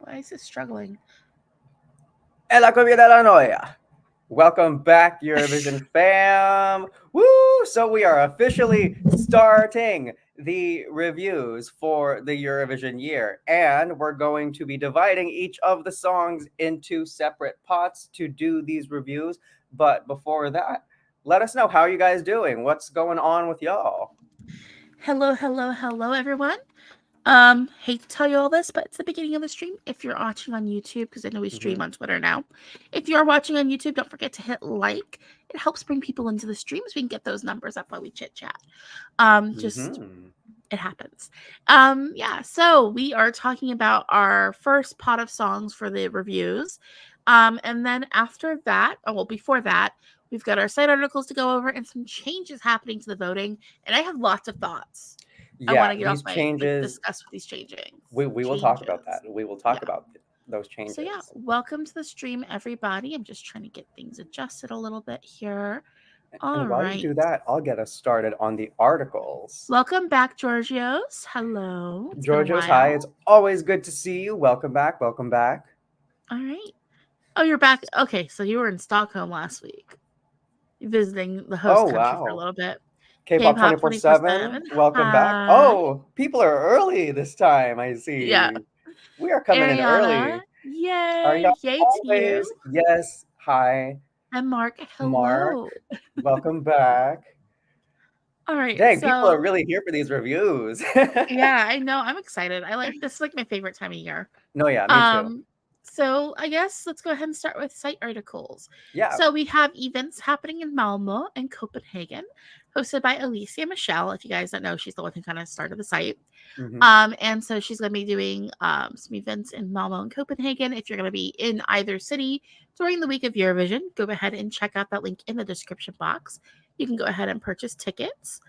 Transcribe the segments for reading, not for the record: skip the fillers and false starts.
Why is it struggling? E la comida la noia. Welcome back, Eurovision fam. Woo! So we are officially starting the reviews for the Eurovision year, and we're going to be dividing each of the songs into separate pots to do these reviews. But before that, let us know how you guys doing. What's going on with y'all? Hello, everyone. Hate to tell you all this, but it's the beginning of the stream. If you're watching on YouTube, because I know we stream Mm-hmm. on Twitter now. If you're watching on YouTube, don't forget to hit like. It helps bring people into the stream so we can get those numbers up while we chit chat. Just Mm-hmm. it happens. Yeah, so we are talking about our first pot of songs for the reviews. And then after that, before that, we've got our site articles to go over and some changes happening to the voting. And I have lots of thoughts. I want Yeah, to get off these my changes. discuss with these changing We will talk about that. changes. We will Yeah. talk about those So yeah, changes. welcome to the stream, everybody. I'm just trying to get things adjusted a little bit here. And All while you right. do that, I'll get us started on the articles. Welcome back, Georgios. Hello. It's been a Georgios, hi. while. It's always good to see you. Welcome back. Welcome back. All right. Oh, you're back. Okay, so you were in Stockholm last week, visiting the Oh, host country for a wow. little bit. K-pop K-pop 24/7. 24/7. Welcome back. Hi. Oh, people are early this time, I Yeah. see. We are coming in Ariana. early. Are Yay. y'all Yay to always? you. Yes. Hi, And Mark. Mark. Hello. Welcome back. All right. Dang, people are So really here for these reviews. yeah, I know. I'm excited. I like this is like my favorite time of year. No, yeah, me too. Um, so I guess let's go ahead and start with site articles. Yeah. So we have events happening in Malmo and Copenhagen, hosted by Alicia Michelle. If you guys don't know, she's the one who kind of started the site. Hmm. And so she's going to be doing some events in Malmo and Copenhagen. If you're going to be in either city during the week of Eurovision, go ahead and check out that link in the description box. You can go ahead and purchase tickets.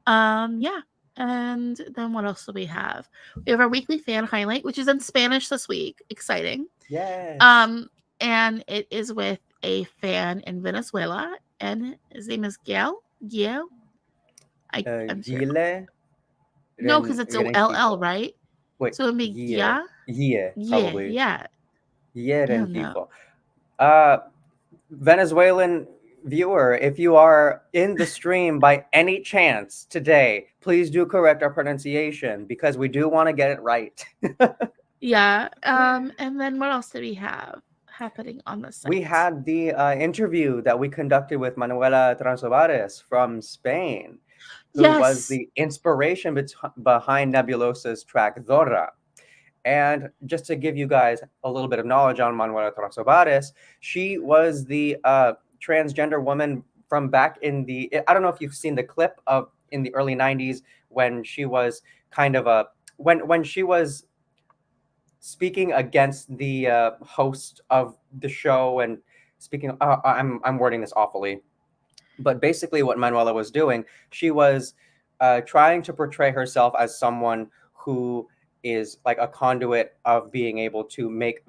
Yeah. And then what else do we have? We have our weekly fan highlight, which is in Spanish this week. Exciting. Yes. Um, and it is with a fan in Venezuela, and his name is Gail. Gail. I'm sure. Gile No, because it's LL, Rentifo. right? Wait, So it'd be Gie. yeah, Gie, yeah, probably. yeah. Gie I don't know. Rentifo. Uh, Venezuelan viewer, if you are in the stream by any chance today, please do correct our pronunciation because we do want to get it right. Yeah. And then what else do we have happening on the We site? had the interview that we conducted with Manuela Transovares from Spain, who was Yes. the inspiration behind Nebulosa's track Dora. And just to give you guys a little bit of knowledge on Manuela Transovares, she was the transgender woman from back in the. I don't know if you've seen the clip of in the early '90s when she was kind of a when she was speaking against the host of the show and speaking. I'm wording this awfully, but basically what Manuela was doing, she was trying to portray herself as someone who is like a conduit of being able to make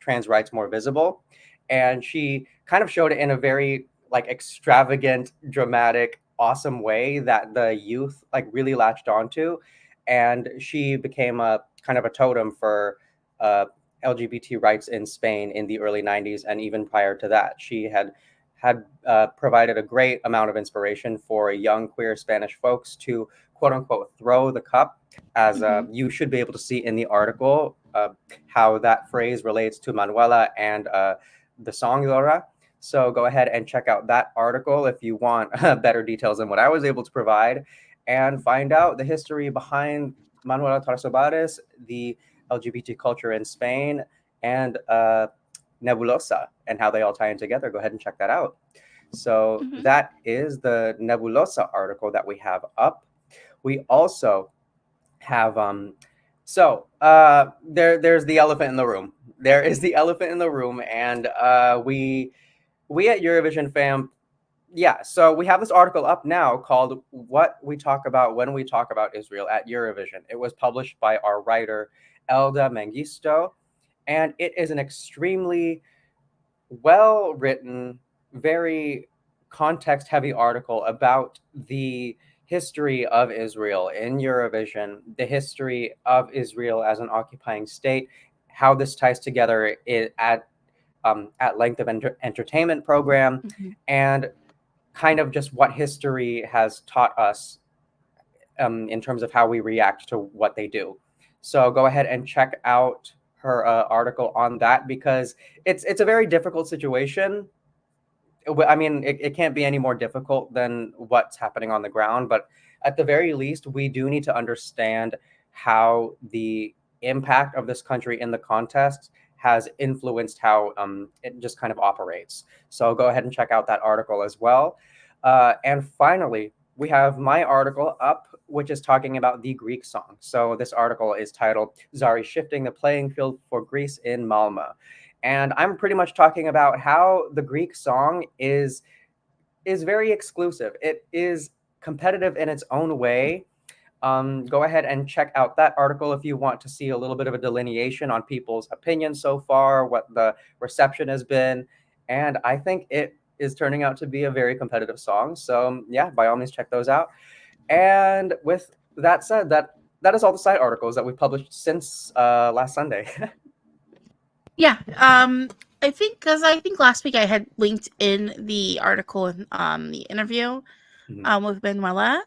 trans rights more visible, and she kind of showed it in a very like extravagant, dramatic, awesome way that the youth like really latched onto, and she became a kind of a totem for uh, LGBT rights in Spain in the early '90s, and even prior to that, she had provided a great amount of inspiration for young queer Spanish folks to quote unquote throw the cup, as Hmm. you should be able to see in the article how that phrase relates to Manuela and the song Dora. So go ahead and check out that article if you want better details than what I was able to provide and find out the history behind Manuela Tarsobares, the LGBT culture in Spain, and Nebulosa and how they all tie in together. Go ahead and check that out. So Hmm. that is the Nebulosa article that we have up. We also have there's the elephant in the room. There is the elephant in the room, and we at Eurovision fam, yeah. So we have this article up now called "What We Talk About When We Talk About Israel at Eurovision." It was published by our writer Elda Mengisto, and it is an extremely well written, very context heavy article about the history of Israel in Eurovision, the history of Israel as an occupying state, how this ties together at length of entertainment program, Mhm. and kind of just what history has taught us in terms of how we react to what they do. So go ahead and check out her article on that, because it's a very difficult situation. I mean, it can't be any more difficult than what's happening on the ground, but at the very least, we do need to understand how the impact of this country in the contest has influenced how it just kind of operates. So go ahead and check out that article as well. And finally, we have my article up, which is talking about the Greek song. So this article is titled Zari Shifting the Playing Field for Greece in Malma. And I'm pretty much talking about how the Greek song is very exclusive. It is competitive in its own way. Go ahead and check out that article if you want to see a little bit of a delineation on people's opinions so far, what the reception has been. And I think it is turning out to be a very competitive song. So yeah, by all means, check those out. And with that said, that is all the side articles that we've published since last Sunday. Yeah. I think last week I had linked in the article and the interview Mhm, with Manuela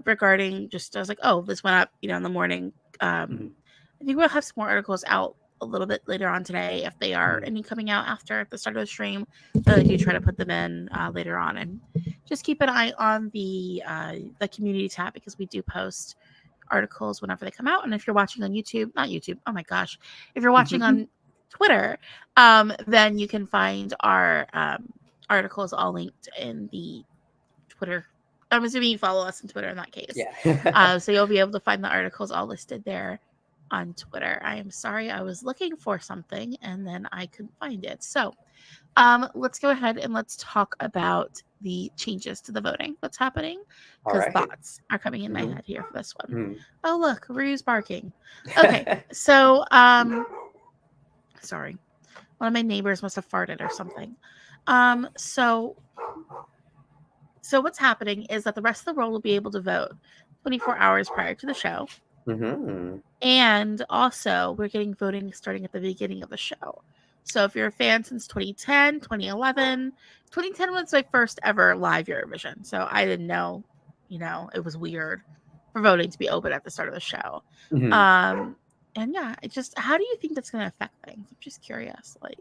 regarding just I was like, oh, this went up, in the morning. mhm, I think we'll have some more articles out a little bit later on today if they are mhm. any coming out after the start of the stream. But I do try to put them in later on, and just keep an eye on the community tab because we do post articles whenever they come out. And if you're watching on YouTube, not YouTube, oh my gosh, if you're watching on Twitter, then you can find our articles all linked in the Twitter. I'm assuming you follow us on Twitter in that case. Yeah. So you'll be able to find the articles all listed there on Twitter. I am sorry, I was looking for something and then I couldn't find it. So let's go ahead and let's talk about the changes to the voting that's happening All because right. thoughts are coming in my Mhm, head here for this one. mhm. Oh, look, Rue's barking. Okay, so sorry, one of my neighbors must have farted or something. Um, so so what's happening is that the rest of the world will be able to vote 24 hours prior to the show. Mhm. And also, we're getting voting starting at the beginning of the show. So if you're a fan since 2010, 2011, 2010 was my first ever live Eurovision. So I didn't know, it was weird for voting to be open at the start of the show. Mhm. Um, and yeah, how do you think that's going to affect things? I'm just curious. Like,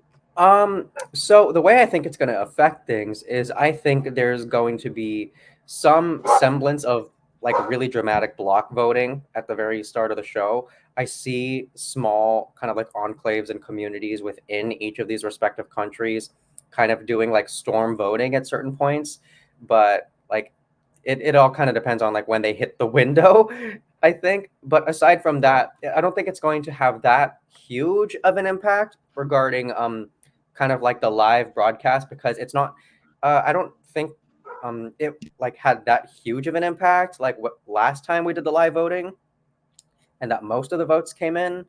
So the way I think it's going to affect things is I think there's going to be some semblance of like really dramatic block voting at the very start of the show. I see small kind of like enclaves and communities within each of these respective countries kind of doing like storm voting at certain points, but like it all kind of depends on like when they hit the window, I think. But aside from that, I don't think it's going to have that huge of an impact regarding kind of like the live broadcast, because it's not I don't think it like had that huge of an impact like what last time we did the live voting, and that most of the votes came in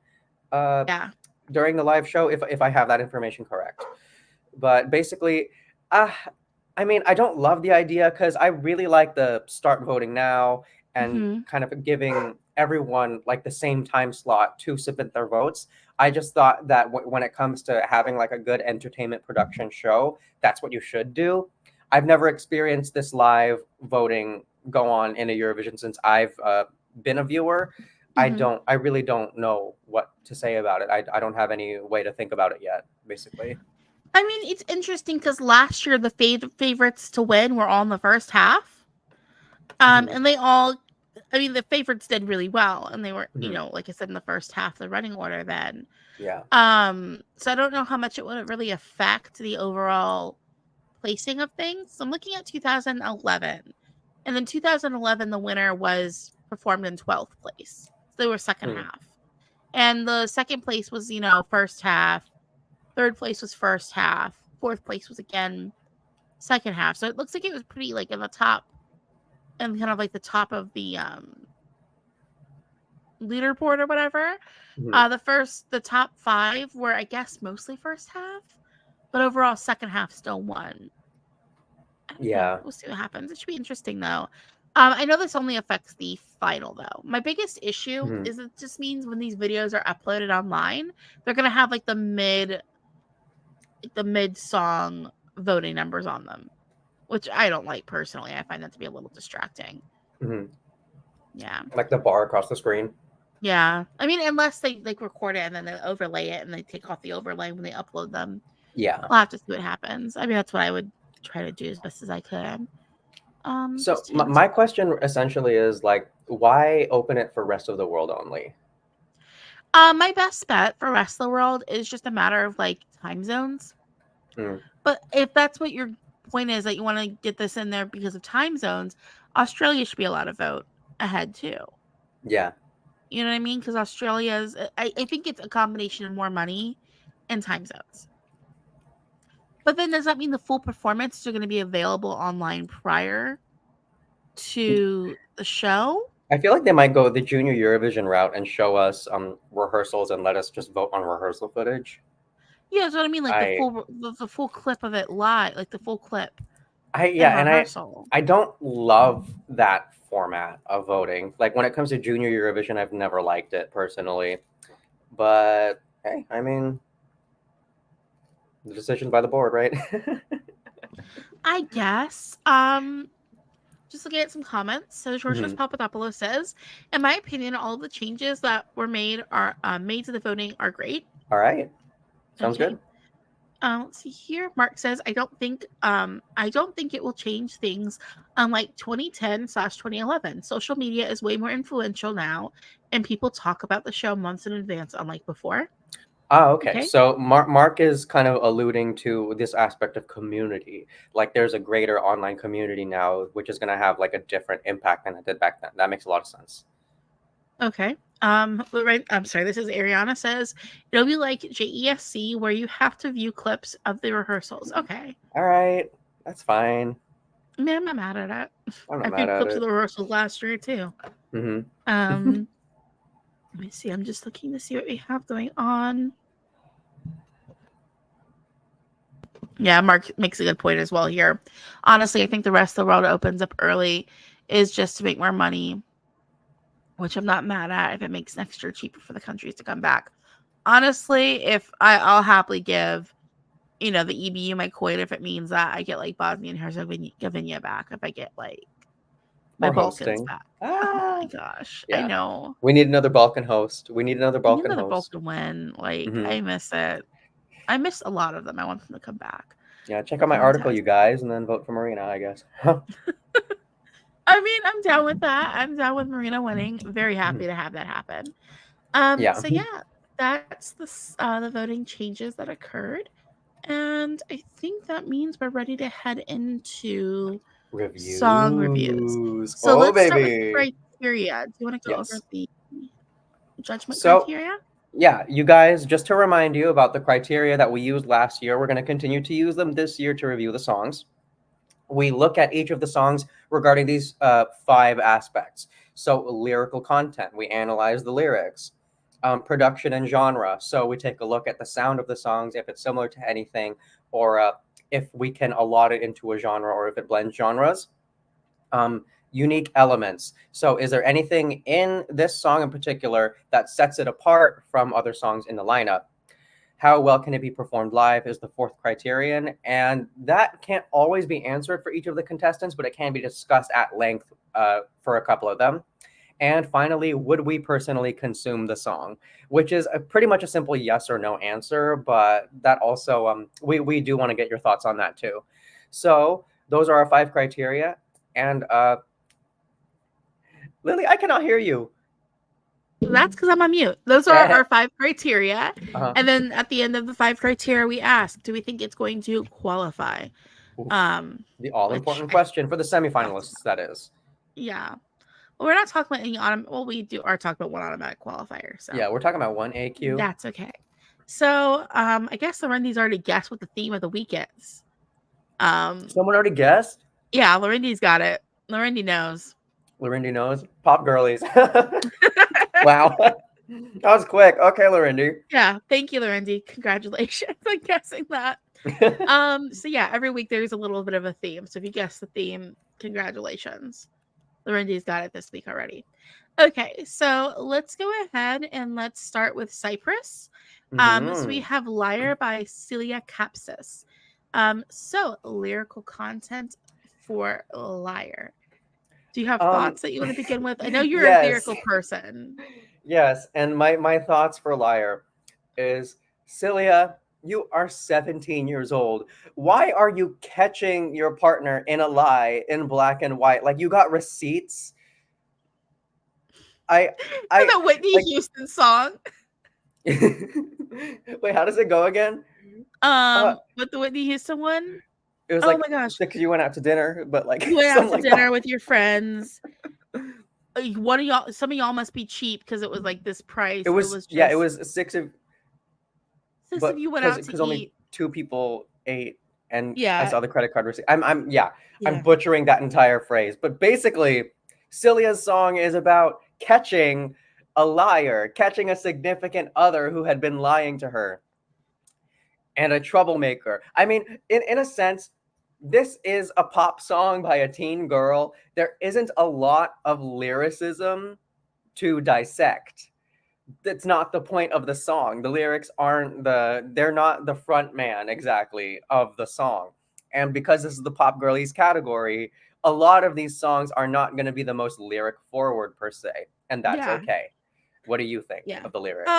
uh yeah. during the live show, if I have that information correct. But basically, uh I mean, I don't love the idea because I really like the start voting now and Hmm. kind of giving everyone like the same time slot to submit their votes. I just thought that when it comes to having like a good entertainment production show, that's what you should do. I've never experienced this live voting go on in a Eurovision since I've been a viewer. Hmm. I really don't know what to say about it. I don't have any way to think about it yet, basically. I mean, it's interesting because last year the favorites to win were all in the first half. Hmm. And they all, I mean, the favorites did really well, and they were, Hmm. like I said, in the first half, the running order then. Yeah. So I don't know how much it would really affect the overall placing of things. So I'm looking at 2011, and then 2011, the winner was performed in 12th place. So they were second Hmm. half, and the second place was, first half. Third place was first half. Fourth place was again second half. So it looks like it was pretty like in the top and kind of like the top of the leaderboard or whatever. Hmm. The top five were, I guess, mostly first half, but overall, second half still won. I don't know. Yeah. We'll see what happens. It should be interesting though. I know this only affects the final though. My biggest issue Mhm. is it just means when these videos are uploaded online, they're gonna have like the mid song voting numbers on them, which I don't like personally. I find that to be a little distracting. Mhm. Yeah. Like the bar across the screen. Yeah. I mean, unless they like record it and then they overlay it and they take off the overlay when they upload them. Yeah. I'll have to see what happens. I mean, that's what I would try to do as best as I could. So Just him. my question essentially is like, why open it for rest of the world only? My best bet for rest of the world is just a matter of like time zones. Mm, But if that's what your point is, that you want to get this in there because of time zones, Australia should be allowed to vote ahead too. yeah. You know what I mean? Because Australia's, I think it's a combination of more money and time zones. But then does that mean the full performances are going to be available online prior to the show? I feel like they might go the junior Eurovision route and show us rehearsals and let us just vote on rehearsal footage. Yeah, that's what I mean. Like I the full clip of it live, like the full clip in yeah, and rehearsal. I don't love that format of voting. Like when it comes to junior Eurovision, I've never liked it personally. But hey, I mean, the decision's by the board, right? I guess. Just looking at some comments. So Georgios Mhm. Papadopoulos says, in my opinion, all of the changes that were made are made to the voting are great. All right, sounds Okay. good. Let's see here. Mark says, I don't think it will change things. Unlike 2010/2011, social media is way more influential now, and people talk about the show months in advance, unlike before. Ah, okay. Okay. So Mark is kind of alluding to this aspect of community. Like there's a greater online community now, which is going to have like a different impact than it did back then. That makes a lot of sense. Okay. Right. I'm sorry. This is Ariana says it'll be like JESC where you have to view clips of the rehearsals. Okay. All right, that's fine. I mean, I'm not mad at it. I'm not I mad viewed at clips of it. the rehearsals last year too. Hmm. Um, Let me see. I'm just looking to see what we have going on. Yeah, Mark makes a good point as well here. Honestly, I think the rest of the world opens up early is just to make more money, which I'm not mad at if it makes next year cheaper for the countries to come back. Honestly, if I'll happily give, the EBU my coin if it means that I get like Bosnia and Herzegovina back, if I get like my Or Balkans hosting. back. Oh Ah, my gosh, I yeah. know. We need another Balkan host. We need another I need Balkan another host. Balkan win. Like Hmm. I miss it. I miss a lot of them. I want them to come back. Yeah, check The out my article, contest. you guys, and then vote for Marina, I guess. I mean, I'm down with that. I'm down with Marina winning. Very happy Mhm. to have that happen. Yeah. So yeah, that's the voting changes that occurred, and I think that means we're ready to head into song reviews. Reviews. So Oh, let's start with baby. criteria. Do you want to go over Yes. the judgment So, criteria? yeah, you guys, just to remind you about the criteria that we used last year, we're going to continue to use them this year to review the songs. We look at each of the songs regarding these five aspects. So, lyrical content, we analyze the lyrics. Production and genre. So, we take a look at the sound of the songs, if it's similar to anything, or if we can allot it into a genre, or if it blends genres. Unique elements. So, is there anything in this song in particular that sets it apart from other songs in the lineup? How well can it be performed live is the fourth criterion. And that can't always be answered for each of the contestants, but it can be discussed at length for a couple of them. And finally, would we personally consume the song? Which is pretty much a simple yes or no answer, but that also, we do want to get your thoughts on that too. So, those are our five criteria. And Lily, I cannot hear you. That's because I'm on mute. Those are our five criteria. Uh-huh. And then at the end of the five criteria, we ask, do we think it's going to qualify? Oof. The Which all-important question for the that's semifinalists, that is. yeah. Well, we're not talking about any well, we are talking about one automatic qualifier, so Yeah, we're talking about one AQ. that's okay. So, I guess Lorendi's already guessed what the theme of the week is. Someone already guessed? Yeah, Lorendi's got it. Lorendi knows. Lorendi knows. Pop girlies. Wow. That was quick. Okay, Lorendi. Yeah, thank you, Lorendi. Congratulations on guessing that. So yeah, every week there's a little bit of a theme. So if you guess the theme, congratulations. Lorendi's got it this week already. Okay, so let's go ahead and let's start with Cyprus. So we have Liar by Silia Kapsis. So lyrical content for Liar. Do you have thoughts that you want to begin with? I know you're a Yes. lyrical person. Yes, and my thoughts for Liar is, Cilia, you are 17 years old. Why are you catching your partner in a lie in black and white? Like, you got receipts. I For I the Whitney like Houston song. Wait, how does it go again? With the Whitney Houston one. It was Oh like my gosh. because you went out to dinner, but like You went out something to like dinner that. with your friends. One of y'all, some of y'all must be cheap because it was like this price. It was It just was six of, six of but you went out to because only eat. two people ate, and I Yeah, saw the credit card receipt. I'm yeah, butchering that entire phrase, but basically, Cilia's song is about catching a liar, catching a significant other who had been lying to her, and a troublemaker. I mean, in a sense, this is a pop song by a teen girl. There isn't a lot of lyricism to dissect. That's not the point of the song. The lyrics aren't they're not the front man exactly of the song. And because this is the pop girlies category, a lot of these songs are not going to be the most lyric forward per se, and that's yeah, okay. What do you think yeah. of the lyrics?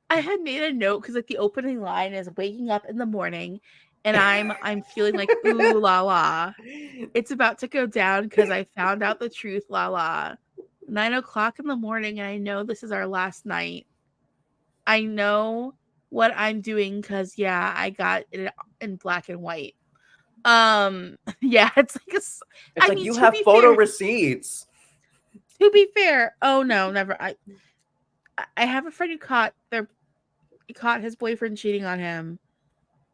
I had made a note because like the opening line is waking up in the morning, and I'm feeling like ooh la la. It's about to go down because I found out the truth, la la. 9 o'clock in the morning, and I know this is our last night. I know what I'm doing because yeah, I got it in black and white. Yeah, it's like It's I like mean, you have photo fair, receipts. to be fair, oh no, never. I have a friend who caught his boyfriend cheating on him,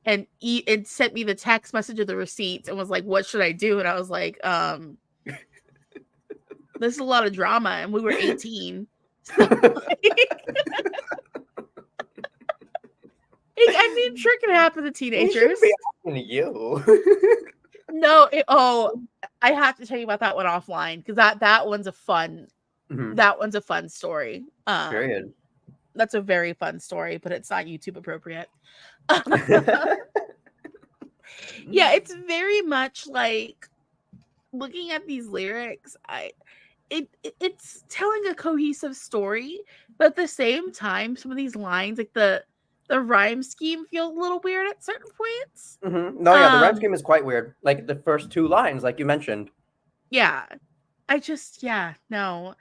and it sent me the text message of the receipts and was like, "What should I do?" And I was like, "This is a lot of drama," and we were 18. So, I mean, sure can happen to We shouldn't be teenagers. asking you. No, I have to tell you about that one offline because that one's a fun Mhm. that one's a fun story. Period. That's a very fun story, but it's not YouTube appropriate. Yeah, it's very much like looking at these lyrics. It's telling a cohesive story, but at the same time, some of these lines, like the rhyme scheme, feel a little weird at certain points. No, yeah, the rhyme scheme is quite weird. Like the first two lines, like you mentioned. Yeah, yeah, no,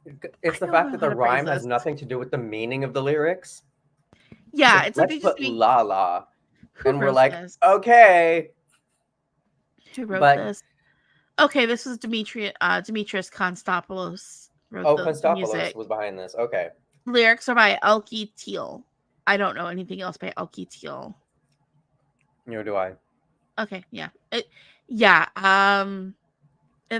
I It's the don't fact know that how the to phrase rhyme has this. nothing to do with the meaning of the lyrics. It's Yeah, like, it's like let's they just put being la la. who And we're wrote like, this? okay. Who wrote But, this? Okay, this was Demetrius Konstopoulos wrote oh, the Konstopoulos music. was behind this. Okay. Lyrics are by Elkie Teal. I don't know anything else by Elkie Teal. Neither do I. Okay, yeah. Yeah, and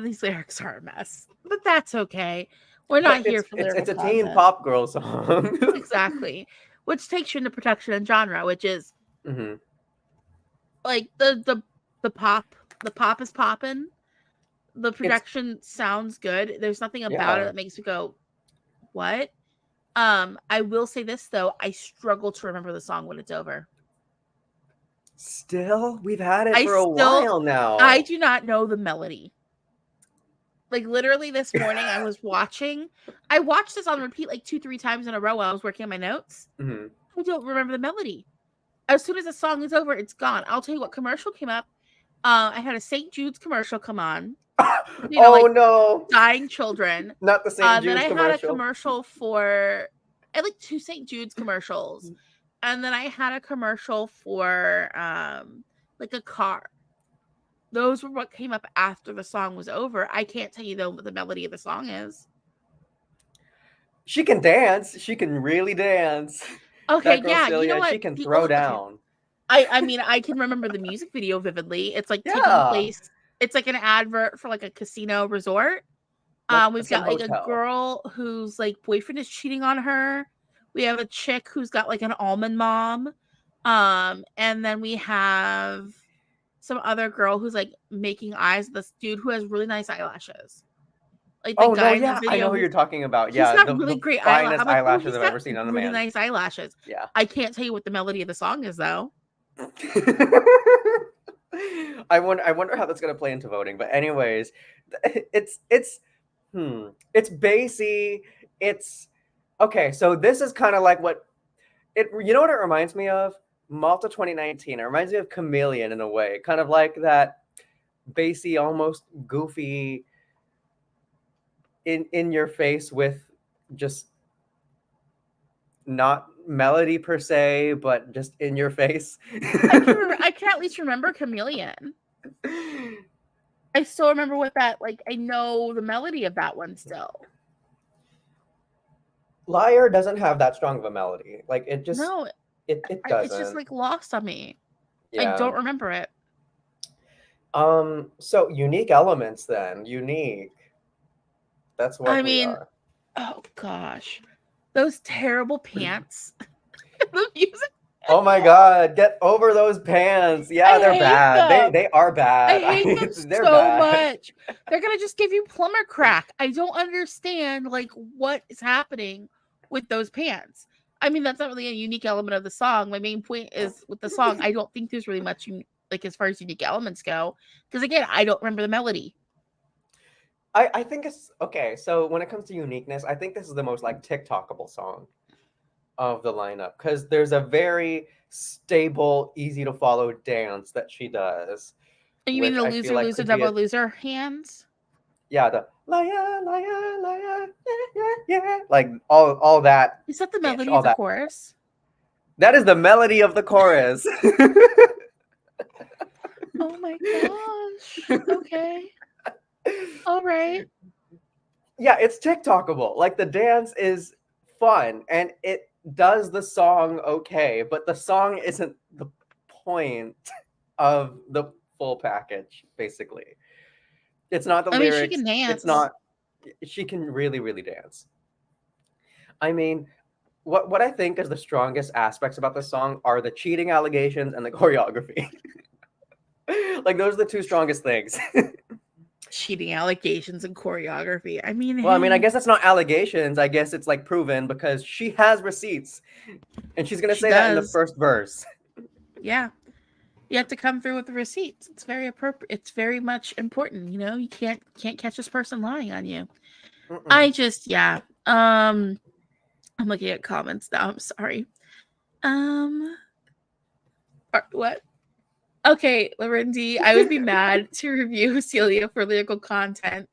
these lyrics are a mess. But that's okay. We're But not here for it's lyrical a teen content. pop girl song. Exactly. Which takes you into production and genre, which is hmm like the pop is popping. The It's production sounds good. There's nothing about it yeah. that makes me go, "What?" I will say this though, I struggle to remember the song when it's over. Still, we've had it I for a still while I now. do not know the melody. Like literally this morning I watched this on repeat like 2-3 times in a row while I was working on my notes. hmm I don't remember the melody. As soon as the song is over, it's gone. I'll tell you what commercial came up. I had a St. Jude's commercial come on. Oh Like no, dying children. not the St. Then Jude's I had a commercial. commercial for I like 2 St. Jude's commercials. And then I had a commercial for like a car. Those were what came up after the song was over. I can't tell you though what the melody of the song is. She can dance. She can really dance. Okay, That girl yeah, you know Celia, what? she can throw Okay. down. I mean, I can remember the music video vividly. It's like taking Yeah, place. It's like an advert for like a casino resort. like We've some got like a hotel. girl whose like boyfriend is cheating on her. We have a chick who's got like an almond mom. And then we have some other girl who's like making eyes at this dude who has really nice eyelashes. Like the Oh no, guy in the yeah, I know video, who you're talking about. he's Yeah, got the really great eyelashes. finest I'm like, oh, eyelashes he's I've got ever seen on a really man. nice eyelashes. Yeah. I can't tell you what the melody of the song is though. I wonder how that's gonna play into voting. But anyways, it's bassy. It's okay. So this is kind of like what it. You know what it reminds me of? Malta 2019. It reminds me of Chameleon in a way, kind of like that bassy, almost goofy, in your face with just not melody per se, but just in your face. I can at least remember Chameleon. I still remember what that like. I know the melody of that one still. Liar doesn't have that strong of a melody. Like it just No, it it's just doesn't. like lost on me. I Yeah. don't remember it. So unique elements then. Unique. That's I what we mean, are. oh gosh, those terrible pants. The music. Oh my god, get over those pants. Yeah, I they're hate bad. them. They are I bad. hate them They're so bad. much. They're gonna just give you plumber crack. I don't understand like what is happening with those pants. I mean, that's not really a unique element of the song. My main point is with the song, I don't think there's really much like as far as unique elements go. Because again, I don't remember the melody. I think it's okay. So when it comes to uniqueness, I think this is the most like TikTokable song of the lineup because there's a very stable, easy to follow dance that she does, You mean which the I feel loser, like loser, could be a double loser hands? yeah, the liar, liar, liar, yeah, like all that Is that the ish, melody all of the that. chorus? That is the melody of the chorus. Oh my gosh. Okay. All right. Yeah, it's TikTokable. Like the dance is fun and it does the song okay, but the song isn't the point of the full package, basically. It's not the I mean, she lyrics. can It's dance. not she can really, really dance. I mean, what I think is the strongest aspects about the song are the cheating allegations and the choreography. Like those are the two strongest things. Cheating allegations and choreography. I mean, Well, I mean, I hey, guess it's not allegations. I guess it's like proven because she has receipts. And she's gonna she say that in the does. first verse. Yeah. You have to come through with the receipts. It's very appropriate. It's very much important, you know? You can't catch this person lying on you. Mm-mm. I just yeah. I'm looking at comments now. I'm sorry. Um what? Okay, Lorendi, I would be mad to review Celia for lyrical content.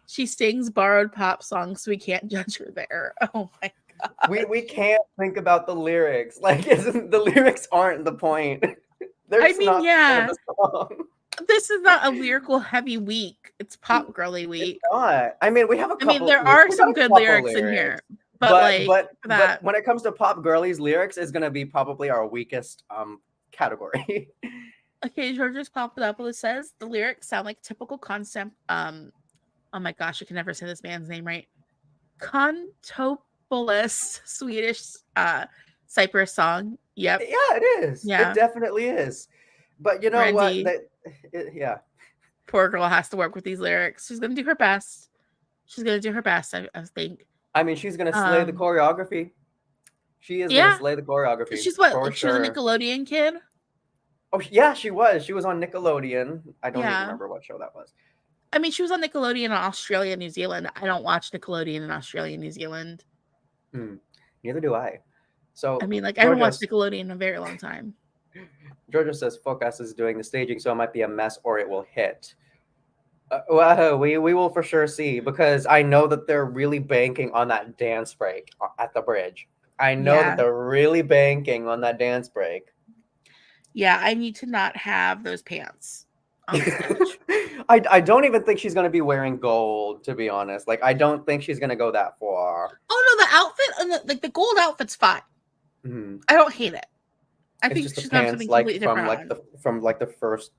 She sings borrowed pop songs, so we can't judge her there. Oh my god. We can't think about the lyrics. Like, isn't the lyrics aren't the point? They're I just mean, not the point of yeah, the song. this is not a lyrical heavy week. It's pop girly It's week. not. I mean, we have a I mean, couple. there are We got some a good couple lyrics in here, lyrics, but but like but for but that, when it comes to pop girlies, lyrics is gonna be probably our weakest category. okay, Georgia's Papadopoulos says the lyrics sound like typical concept. Oh my gosh, I can never say this man's name right. Contopoulos, Swedish Cyprus song. Yep. Yeah, it is. It Yeah. definitely is. But you know what? Randy, Yeah. poor girl has to work with these lyrics. She's gonna do her best. She's gonna do her best, I think. I mean, she's gonna slay the Um, choreography. She is gonna yeah, slay the because choreography she's what, for like she was a sure. Nickelodeon kid. Oh yeah, she was. She was on Nickelodeon. I don't even Yeah. remember what show that was. I mean, she was on Nickelodeon in Australia, New Zealand. I don't watch Nickelodeon in Australia, New Zealand. Hmm. Neither do I. I So mean, like I haven't Georgia, watched Nickelodeon in a very long time. Georgia says Focus is doing the staging, so it might be a mess or it will hit. Well, we will for sure see because I know that they're really banking on that dance break at the bridge. I know that Yeah. they're really banking on that dance break. Yeah, I need to not have those pants on the stage. I don't even think she's gonna be wearing gold, to be honest. Like I don't think she's gonna go that far. Oh no, the outfit and the gold outfit's fine. Mhm. I don't hate it. I It's think just the she's gonna have pants, something like completely different on. from like the first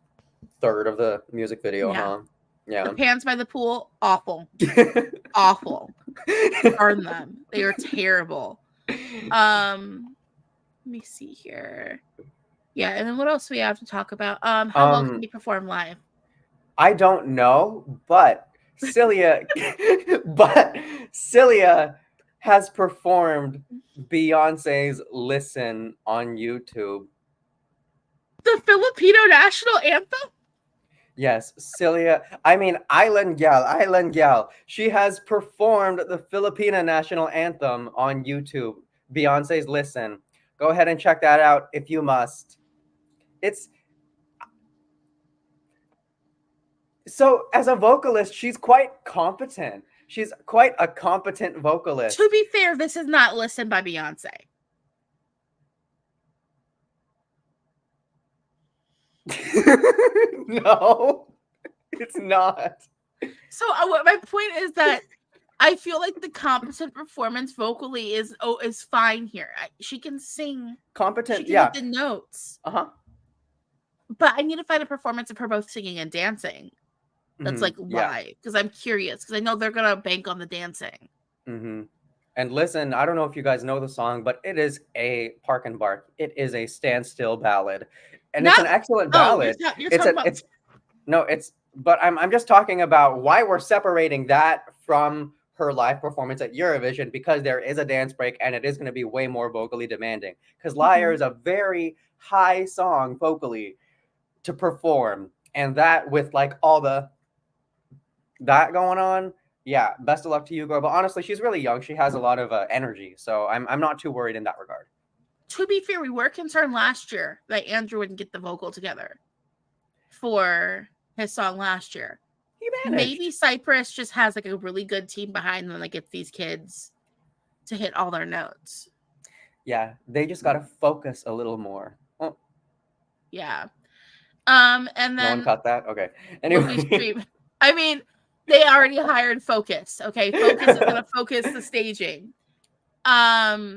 third of the music video, Yeah. huh? The Yeah. pants by the pool, awful. Awful. Burn them. They are terrible. Let me see here. Yeah, and then what else do we have to talk about? How well can Um, you perform live? I don't know, but Cilia, but Cilia has performed Beyonce's "Listen" on YouTube. The Filipino national anthem? Yes, Cilia. I mean, Island Gal, Island Gal. She has performed the Filipina national anthem on YouTube. Beyonce's "Listen." Go ahead and check that out if you must. It's so as a vocalist, she's quite competent. She's quite a competent To vocalist. be fair, this is not Listen by Beyonce. No, it's not. So my point is that I feel like the competent performance vocally is fine here. She can sing, she Competent, can hit yeah. the notes, Uh-huh. but I need to find a performance of her both singing and dancing. That's like Yeah. live because I'm curious because I know they're gonna bank on the dancing. And listen, I don't know if you guys know the song, but it is a park and bark. It is a standstill ballad, and it's an Not excellent oh, ballad. you're It's talking a about it's no, it's but I'm just talking about why we're separating that from her live performance at Eurovision because there is a dance break and it is going to be way more vocally demanding. Because Liar is a very high song vocally to perform, and that with like all the that going on, yeah, best of luck to you, girl. But honestly, she's really young. She has a lot of energy, so I'm not too worried in that regard. To be fair, we were concerned last year that Andrew wouldn't get the vocal together for his song last year. He Maybe managed. Cyprus just has like a really good team behind them that gets these kids to hit all their notes. Yeah, they just gotta focus a little more. Oh, Yeah. And no one then caught that. Okay. what we Anyway, stream. I mean, they already hired Focus. Okay, Focus is gonna focus the staging.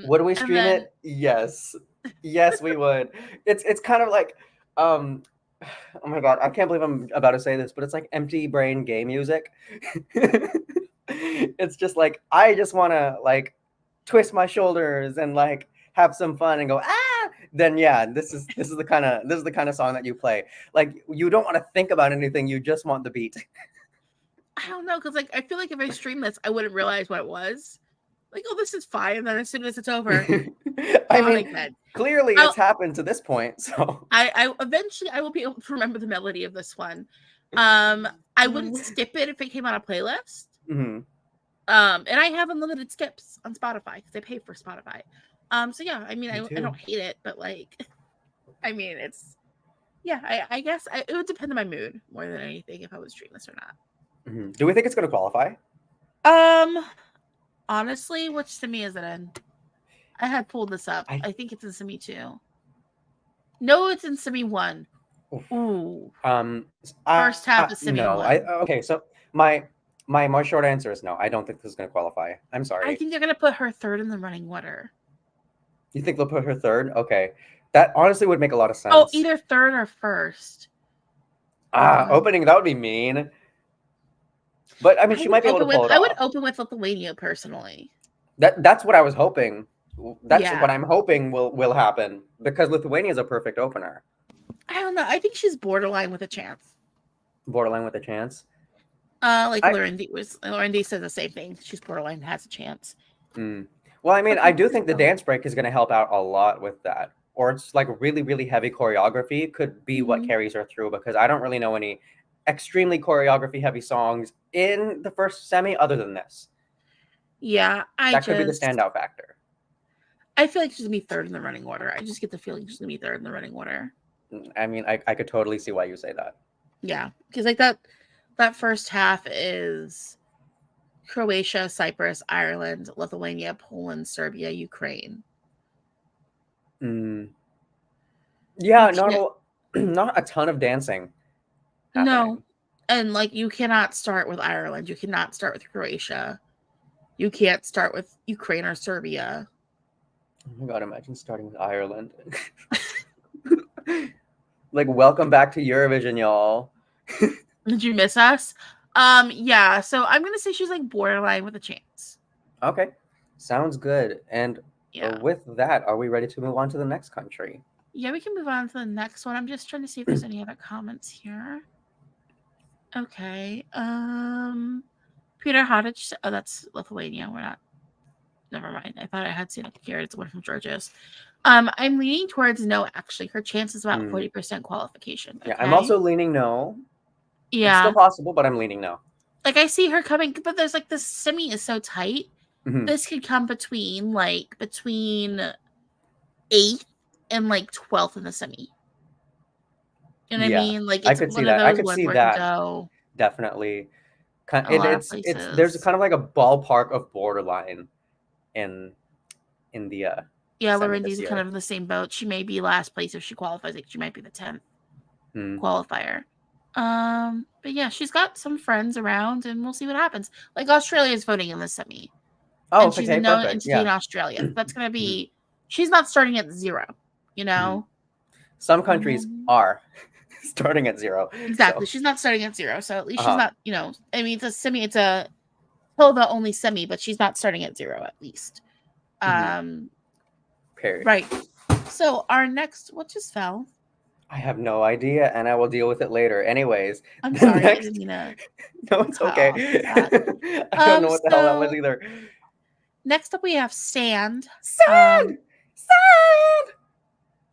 would we And stream then it? Yes, yes, we would. It's kind of like, um, oh my god, I can't believe I'm about to say this, but it's like empty brain gay music. It's just like I just want to like twist my shoulders and like have some fun and go ah. Then yeah, this is the kind of song that you play. Like you don't want to think about anything, you just want the beat. I don't know, because like I feel like if I stream this, I wouldn't realize what it was. Like, oh, this is fine. And then as soon as it's over, I oh, mean, again. clearly it's happened to this point, so I eventually I will be able to remember the melody of this one. I wouldn't skip it if it came on a playlist. Mhm. And I have unlimited skips on Spotify because I pay for Spotify. So yeah, I mean, I don't hate it, but like, I mean, it's yeah. I guess it would depend on my mood more than anything if I would stream this or not. Do we think it's going to qualify? Honestly, which semi is it in? I had pulled this up. I think it's in semi 2. No, it's in semi 1. Ooh. First half is semi no. 1. Okay. So my short answer is no. I don't think this is going to qualify. I'm sorry. I think they're gonna put her third in the running order. You think they'll put her third? Okay, that honestly would make a lot of sense. Oh, either third or first. Opening, that would be mean. But I mean, she might be able to pull it off. I would open with Lithuania personally. That's what I was hoping. That's Yeah. what I'm hoping will happen because Lithuania is a perfect opener. I don't know. I think she's borderline with a chance. Borderline with a chance. Lauren D said the same thing. She's borderline has a chance. Well, I mean, I do think the dance break is going to help out a lot with that. Or it's like really, really heavy choreography could be what carries her through because I don't really know any extremely choreography heavy songs in the first semi other than this. Yeah, that could be the standout factor. I feel like she's gonna be third in the running order. I just get the feeling she's gonna be third in the running order. I mean, I could totally see why you say that. Yeah, because like that first half is Croatia, Cyprus, Ireland, Lithuania, Poland, Serbia, Ukraine. Yeah, not a ton of dancing. No, and like you cannot start with Ireland. You cannot start with Croatia. You can't start with Ukraine or Serbia. Oh my god, imagine starting with Ireland. Like, welcome back to Eurovision, y'all. Did you miss us? Yeah, so I'm gonna say she's like borderline with a chance. Okay. Sounds good. And with that, are we ready to move on to the next country? Yeah, we can move on to the next one. I'm just trying to see if there's any other comments here. Okay. Peter Hodich. Oh, that's Lithuania. We're not. Never mind. I thought I had seen it here. It's one from Georgia's. I'm leaning towards no. Actually, her chance is about 40% qualification. Okay? Yeah, I'm also leaning no. It's still Yeah. possible, but I'm leaning no. Like I see her coming, but there's like this semi is so tight. This could come between 8th and 12th in the semi. You know what I mean? Like I it's could see one of that. I those could ones see where it could that go definitely. a lot of It's there's places. kind of like a ballpark of borderline in the Yeah, semi this Lorendi's kind year. of in the same boat. She may be last place if she qualifies. Like she might be the 10th Hmm. qualifier. But yeah, she's got some friends around, and we'll see what happens. Like Australia is voting in the semi, Oh, and she's a okay, known perfect. entity Yeah. in Australia. That's gonna be. She's not starting at 0. You know. Some countries are starting at 0. Exactly. So, She's not starting at 0, so at least she's uh-huh. not. I mean, it's a semi. It's a Hilda only semi, but she's not starting at 0 at least. Period. Right. So our next, what just fell? I have no idea, and I will deal with it later. Anyways, I'm the sorry, I next. didn't mean to No, it's cut okay. off that. I don't know what the hell that was So either. next up we have Sand, Sand! Sand!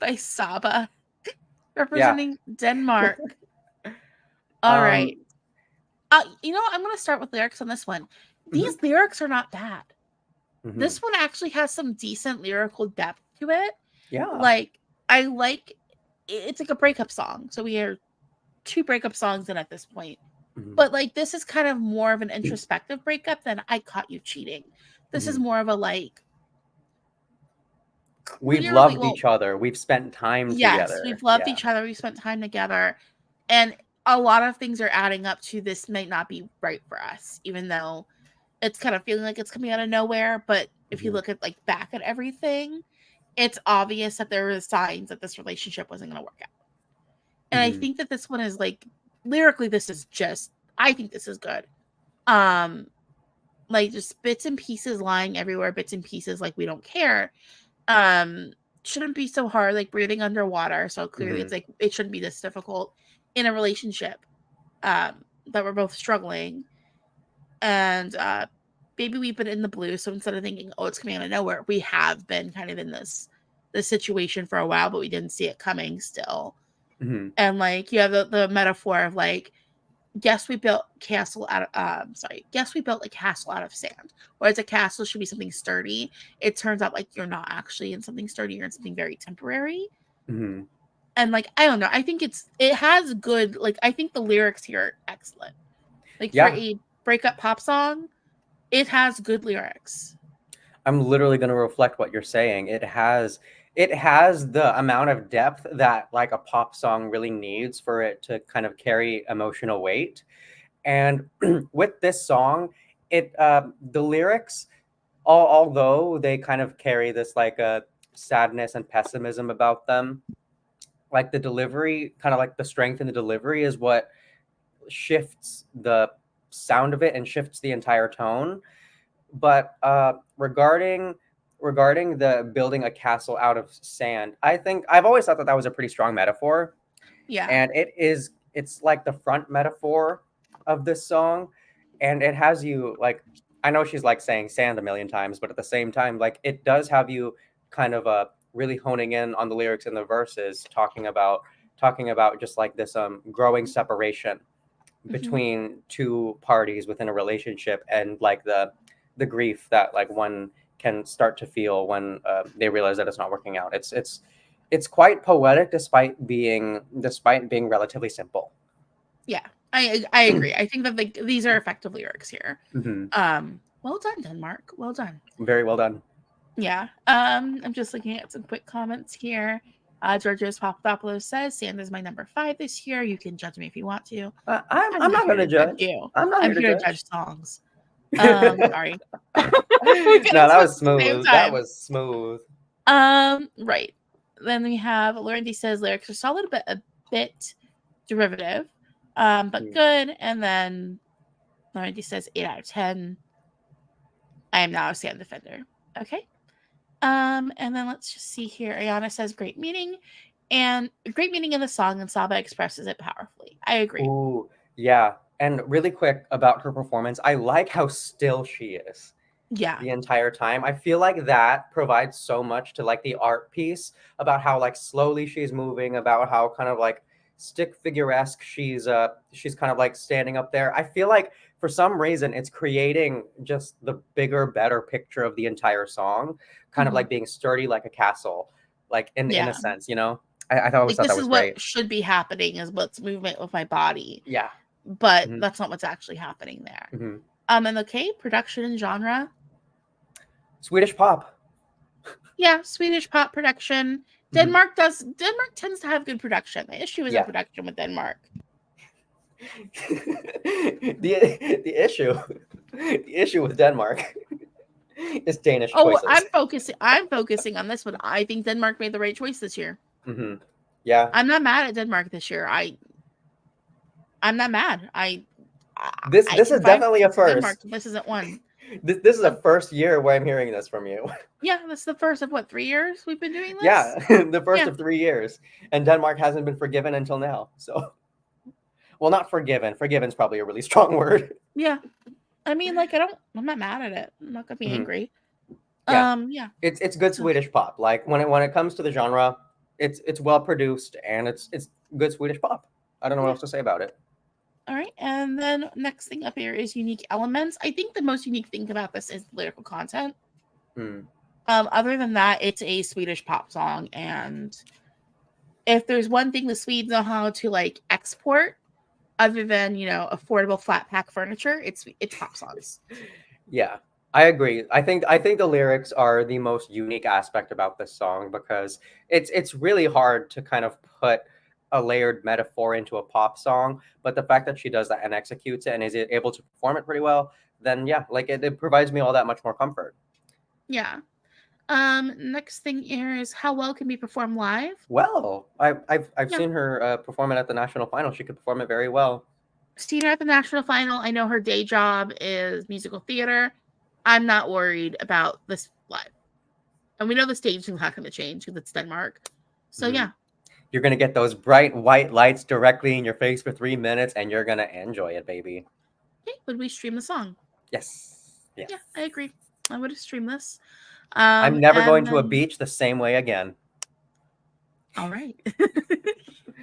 by SABA, Yeah. representing Denmark. All right. I'm gonna start with lyrics on this one. These lyrics are not bad. This one actually has some decent lyrical depth to it. Yeah. Like it's like a breakup song. So we are 2 breakup songs in at this point. But like this is kind of more of an introspective breakup than I caught you cheating. This is more of a we've loved each other. We've spent time yes, together. we've loved each other. We've spent time together. And a lot of things are adding up to this might not be right for us, even though it's kind of feeling like it's coming out of nowhere. But if you look at back at everything, it's obvious that there were signs that this relationship wasn't going to work out. And I think that this one is lyrically, this is just, I think this is good. Just bits and pieces lying everywhere, bits and pieces we don't care. Shouldn't be so hard, breathing underwater. So clearly it's it shouldn't be this difficult in a relationship that we're both struggling. And maybe we've been in the blue. So instead of thinking, oh, it's coming out of nowhere, we have been kind of in this situation for a while, but we didn't see it coming still. And you have the metaphor of guess we built a castle out of sand. Whereas a castle should be something sturdy. It turns out you're not actually in something sturdy, you're in something very temporary. And I don't know. I think it has good, I think the lyrics here are excellent. For a breakup pop song, it has good lyrics. I'm literally going to reflect what you're saying. It has the amount of depth that a pop song really needs for it to kind of carry emotional weight. And with this song, the lyrics, although they kind of carry this a sadness and pessimism about them, the delivery, kind of the strength in the delivery is what shifts the sound of it and shifts the entire tone. But regarding the building a castle out of sand, I think I've always thought that was a pretty strong metaphor. Yeah. And it's the front metaphor of this song. And it has you I know she's saying sand a million times, but at the same time, it does have you kind of really honing in on the lyrics and the verses, talking about just this growing separation between 2 parties within a relationship, and the grief that one can start to feel when they realize that it's not working out. It's quite poetic despite being relatively simple. Yeah, I agree. I think that these are effective lyrics here. Well done, Denmark. Well done. Very well done. Yeah. I'm just looking at some quick comments here. Georgios Papadopoulos says, Sand is my number 5 this year. You can judge me if you want to. I'm not going to judge you. I'm not I'm here to judge songs. Sorry. No, that was smooth. That was smooth. Right. Then we have Lorendy says lyrics are solid, but a bit derivative. But good. And then Lorendy says 8 out of 10. I am now a Sand defender. Okay. And then let's just see here. Ayana says great meeting. And great meaning in the song, and Saba expresses it powerfully. I agree. Ooh, yeah. And really quick about her performance, I like how still she is Yeah. the entire time. I feel like that provides so much to like the art piece about how like slowly she's moving, about how kind of like stick figure-esque she's kind of like standing up there. I feel like for some reason it's creating just the bigger, better picture of the entire song, kind of Hmm. like being sturdy like a castle, like in a Yeah. sense, you know? I always Like, thought this that is was what great. should be happening, is what's movement with my body. Yeah. But Hmm. that's not what's actually happening there. Hmm. And okay, production and genre. Swedish pop. Yeah, Swedish pop production. Hmm. Denmark tends to have good production. The issue isn't Yeah. production with Denmark. The issue with Denmark is Danish Oh, choices. I'm focusing on this one. I think Denmark made the right choice this year. Hmm. Yeah. I'm not mad at Denmark this year. I'm not mad. I This can is find definitely a reasons for Denmark. first. This isn't one. This is a But first year where I'm hearing this from you. yeah, this is the first of what, 3 years we've been doing Yeah, this? the first Yeah. of 3 years, and Denmark hasn't been forgiven until now. So, well, not forgiven. Forgiven's probably a really strong word. Yeah. I mean, like, I'm not mad at it. I'm not gonna be Mhm. angry. Yeah, Yeah. it's good So, Swedish pop. Like when it comes to the genre, it's well produced and it's good Swedish pop. I don't know what yeah. else to say about it. All right. And then next thing up here is unique elements. I think the most unique thing about this is the lyrical content. Hmm. Other than that, it's a Swedish pop song, and if there's one thing the Swedes know how to like export, other than affordable flat pack furniture, it's pop songs. Yeah, I agree. I think the lyrics are the most unique aspect about this song because it's really hard to kind of put a layered metaphor into a pop song, but the fact that she does that and executes it and is able to perform it pretty well, then yeah, like it provides me all that much more comfort. Yeah. Next thing here is how well can be performed live. Well, I've Yeah. seen her perform it at the national final. She could perform it very well. Seen her at the national final. I know her day job is musical theater. I'm not worried about this live. And we know the stage is not going to change because it's Denmark. So Mhm. yeah. You're gonna get those bright white lights directly in your face for 3 minutes, and you're gonna enjoy it, baby. Okay, would we stream the song? Yes, yes. Yeah, I agree. I would stream this. I'm never going And to a then beach the same way again. all right.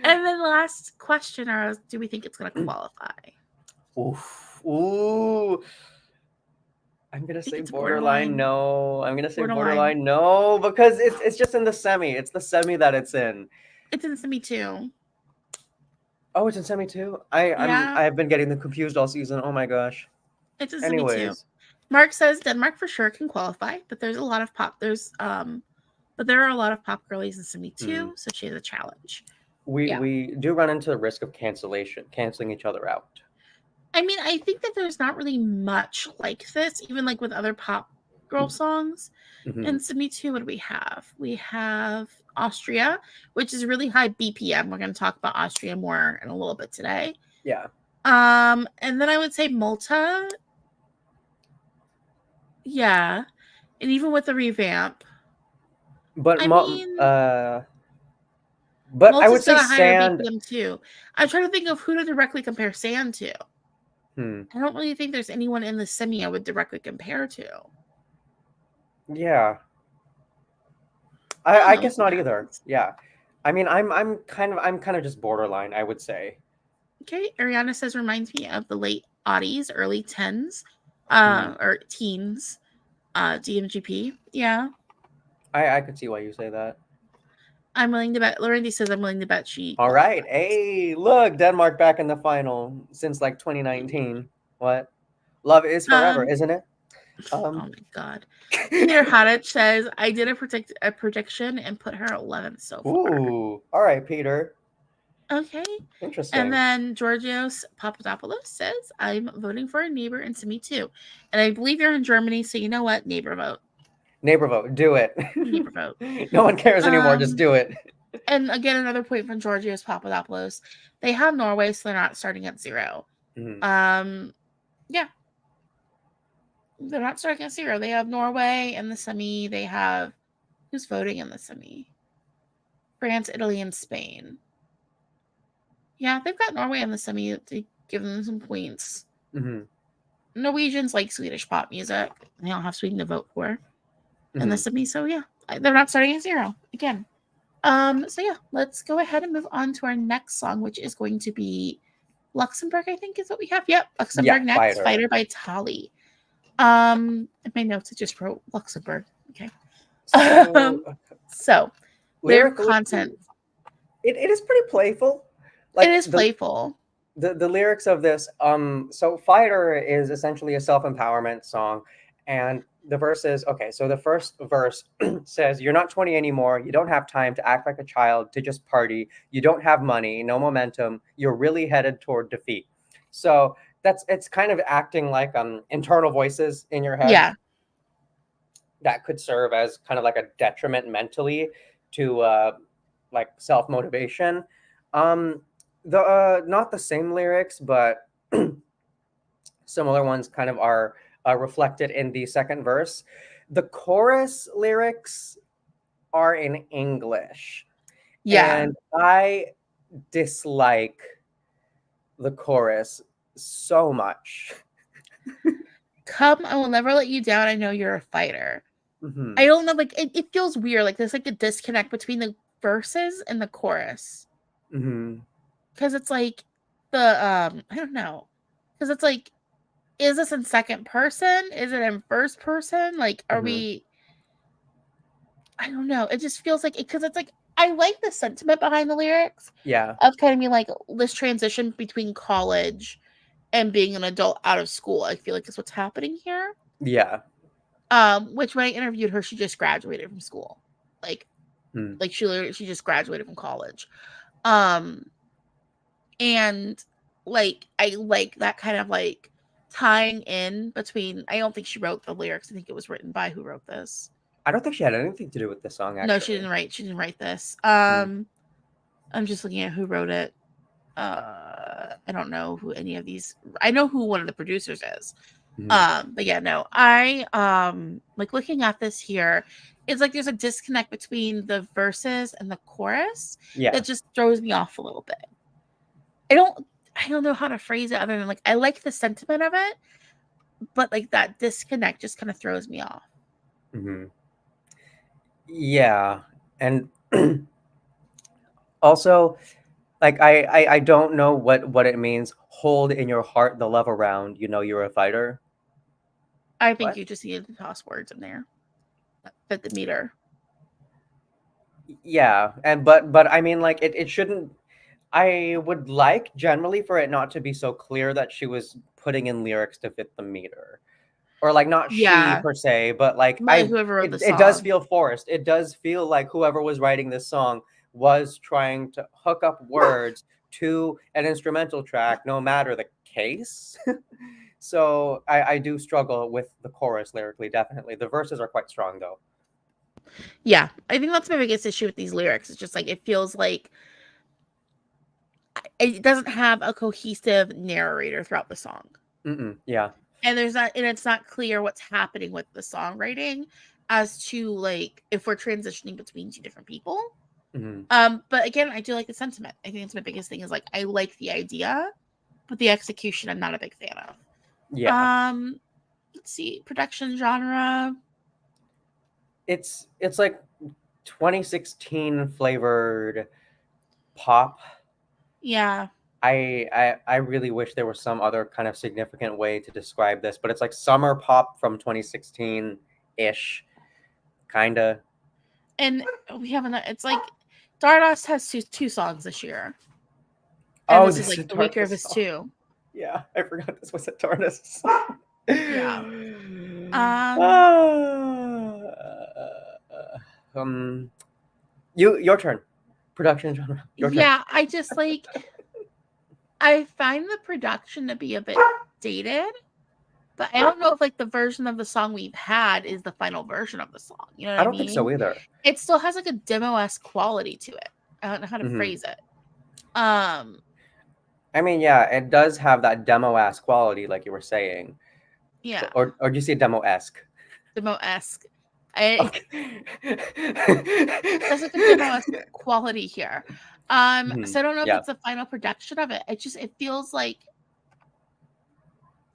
And then last question are, do we think it's going to qualify? Oof. Ooh. I'm gonna I think say it's borderline borderline. no. I'm gonna say Borderline. borderline no because it's just in the semi. It's the semi that it's in. It's in semi too. Oh, it's in semi too. Yeah, I've been getting them confused all season. Oh my gosh. it's in semi too. Anyways, Mark says Denmark for sure can qualify, but there's a lot of pop. But there are a lot of pop girlies in semi hmm, too, so she has a challenge. we Yeah. we do run into the risk of canceling each other out. I mean, I think that there's not really much like this, even like with other pop girl songs. Hmm. And semi too, what do we have? We have Austria, which is really high BPM. We're going to talk about Austria more in a little bit today. Yeah, And then I would say Malta. Yeah. And even with the revamp, but I mean, but I would Malta's say got a higher sand. BPM too. I'm trying to think of who to directly compare Sand to. Hmm. I don't really think there's anyone in the semi I would directly compare to. Yeah, I don't I know. We'll guess see what not either. happens. Yeah, I mean I'm kind of just borderline. I would say. Okay. Ariana says reminds me of the late oddies, early tens, Hmm. or teens, DMGP. Yeah. I could see why you say that. I'm willing to bet. Lorenzi says I'm willing to bet she All right. qualifies. Hey, look, Denmark back in the final since like 2019. What? Love is forever, Um. isn't it? Oh Um. my god. Peter Hadich says I did a prediction and put her 11th so far. Ooh. All right, Peter. Okay. And Interesting. then Georgios Papadopoulos says I'm voting for a neighbor and to me too. And I believe you're in Germany, so you know what? Neighbor vote. Neighbor vote. Do it. Neighbor vote. No one cares anymore. Just Um. do it. And again, another point from Georgios Papadopoulos. They have Norway, so they're not starting at 0. Mhm. Um. Yeah, they're not starting at 0. They have Norway in the semi. They have who's voting in the semi? France, Italy, and Spain. Yeah, they've got Norway on the semi to give them some points. Mm-hmm. Norwegians like Swedish pop music. They don't have Sweden to vote for in the Mm-hmm. semi, so yeah, they're not starting at 0 again. So yeah, let's go ahead and move on to our next song, which is going to be Luxembourg, I think is what we have. Yep, Yeah, Luxembourg next, Fighter. Fighter by TALI. In my notes, I just wrote Luxembourg. Okay. So So lyric lyrically, content. it is pretty playful. It Like is playful. the lyrics of this, so Fighter is essentially a self-empowerment song, and the verse is, okay, so the first verse says, you're not 20 anymore, you don't have time to act like a child, to just party, you don't have money, no momentum, you're really headed toward defeat. So it's kind of acting like internal voices in your head Yeah. that could serve as kind of like a detriment mentally to like self-motivation. The not the same lyrics, but similar ones kind of are reflected in the second verse. The chorus lyrics are in English, Yeah. and I dislike the chorus so much. Come, I will never let you down. I know you're a fighter. Hmm. I don't know, like it feels weird. Like there's like a disconnect between the verses and the chorus. Hmm. Because it's like the I don't know. Because it's like, is this in second person? Is it in first person? Like, are Hmm. we, I don't know. It just feels like it, because it's like I like the sentiment behind the lyrics Yeah. of kind of being like this transition between college and being an adult out of school. I feel like is what's happening here. Yeah. Which when I interviewed her, she just graduated from school. Like Mm. like she just graduated from college. Um and like I like that kind of like tying in between. I don't think she wrote the lyrics. I think it was written by who wrote this. I don't think she had anything to do with this song, No, actually. she didn't write this. Mm. I'm just looking at who wrote it. I don't know who any of these. I know who one of the producers is. Mhm. But yeah, no. I like looking at this here, it's like there's a disconnect between the verses and the chorus Yeah. that just throws me off a little bit. I don't know how to phrase it other than like I like the sentiment of it, but like that disconnect just kind of throws me off. Hmm. Yeah. And also, like I don't know what it means. Hold in your heart the love around. You know you're a fighter. I think What? you just needed to toss words in there that fit the meter. Yeah. And but I mean, like it shouldn't. I would like generally for it not to be so clear that she was putting in lyrics to fit the meter. Or like not she Yeah, per se, but like but whoever wrote the it does song. feel forced. It does feel like whoever was writing this song was trying to hook up words to an instrumental track, no matter the case. So I do struggle with the chorus lyrically, definitely. The verses are quite strong though. Yeah, I think that's my biggest issue with these lyrics. It's just like it feels like it doesn't have a cohesive narrator throughout the song. Mm-mm, yeah. And it's not clear what's happening with the songwriting as to like if we're transitioning between two different people. Hmm. But again, I do like the sentiment. I think it's my biggest thing is like I like the idea, but the execution I'm not a big fan of. Yeah. Let's see, production genre. It's like 2016 flavored pop. Yeah. I really wish there was some other kind of significant way to describe this, but it's like summer pop from 2016 ish, kind of. And we have another, it's like Stardust has two songs this year. And Oh, this is this is like a the weaker of Tarnus his song. two. Yeah, I forgot this was a Tarnus song. Yeah. Um, Ah, um, your turn. Production genre. Your turn. yeah, I just like I find the production to be a bit dated, but I don't know if like the version of the song we've had is the final version of the song. You know what I I don't think so mean? either. It still has like a demo-esque quality to it. I don't know how to Hmm. phrase it. Um, I mean, yeah, it does have that demo ass quality, like you were saying, yeah, or do you say demo esque? demo-esque. I Okay. Doesn't give us quality here. Mhm. So I don't know if Yeah. it's the final production of it. It feels like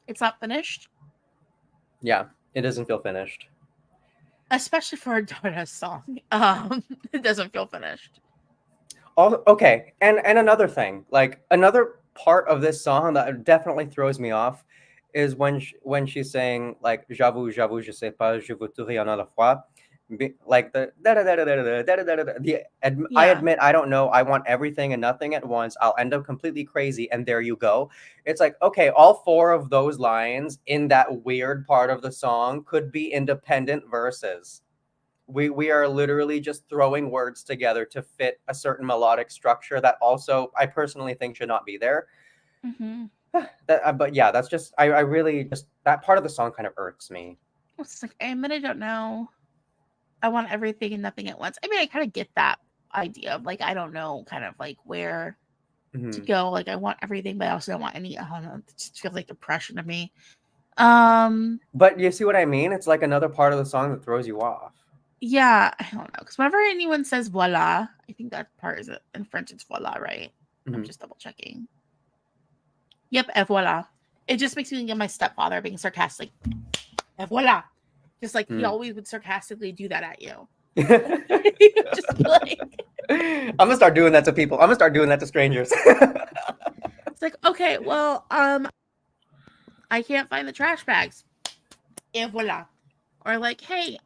it's not finished, Yeah. It doesn't feel finished. especially for a Dota song. It doesn't feel finished. Okay, and another thing, like another part of this song that definitely throws me off is when she's saying like j'avoue, je sais pas, je veux tout rien à la fois. Like the da da da da da da da da da da. I Yeah. admit I don't know. I want everything and nothing at once. I'll end up completely crazy, and there you go. It's like okay, all four of those lines in that weird part of the song could be independent verses. We are literally just throwing words together to fit a certain melodic structure that also I personally think should not be there. Mm-hmm. But yeah, that's just I really just that part of the song kind of irks me. It's like, I admit I don't know. I want everything and nothing at once. I mean, I kind of get that idea of like, I don't know, kind of like where to Hmm. go. Like, I want everything, but I also don't want any. I don't know. It just feels like depression to me. Um, But you see what I mean? It's like another part of the song that throws you off. yeah, I don't know. Because whenever anyone says voila, I think that part is in French, it's voila, right? I'm Hmm. just double checking. Yep, et voila. It just makes me think of my stepfather being sarcastic. Et voila. Just like he always would sarcastically do that at you. He would just be like, I'm gonna start doing that to people. I'm gonna start doing that to strangers. it's like, okay, well, I can't find the trash bags. Et voila. Or like, hey,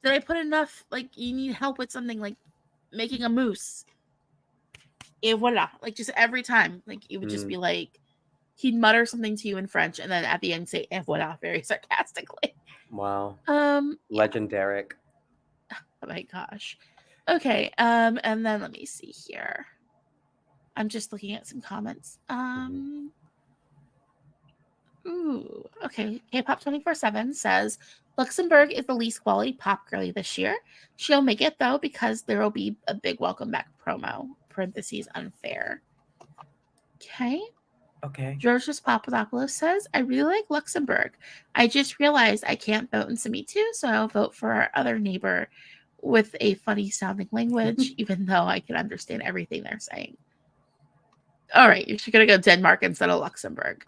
did I put enough? Like, you need help with something like making a mousse. Et voila. Like, just every time, like, it would just Mm, be like, he'd mutter something to you in French and then at the end say et voila very sarcastically. wow, Yeah. legendaric. Oh my gosh. Okay, and then let me see here. I'm just looking at some comments. Mhm. Ooh, okay. K-pop 24/7 says Luxembourg is the least quality pop girly this year. She'll make it though because there will be a big welcome back promo. Parentheses unfair. Okay. Okay. Georges Papadopoulos says, I really like Luxembourg. I just realized I can't vote in Simi 2, so I'll vote for our other neighbor with a funny sounding language, even though I can understand everything they're saying. All right, you're going to go Denmark instead of Luxembourg.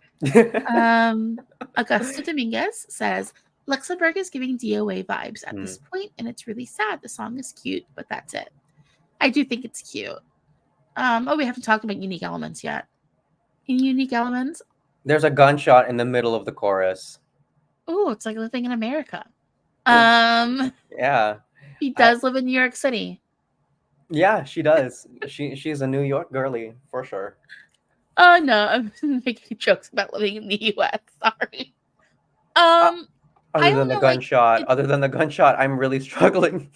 Augusta Dominguez says, Luxembourg is giving DOA vibes at this Mm. point, and it's really sad. The song is cute, but that's it. I do think it's cute. We haven't talked about unique elements yet. Any unique elements? There's a gunshot in the middle of the chorus. Oh, it's like living in America. Um, Yeah. he I does live in New York City. yeah, she does. She's a New York girly for sure. Oh no, I'm making jokes about living in the US. Sorry. Uh, I don't know, like it, other than the gunshot, I'm really struggling.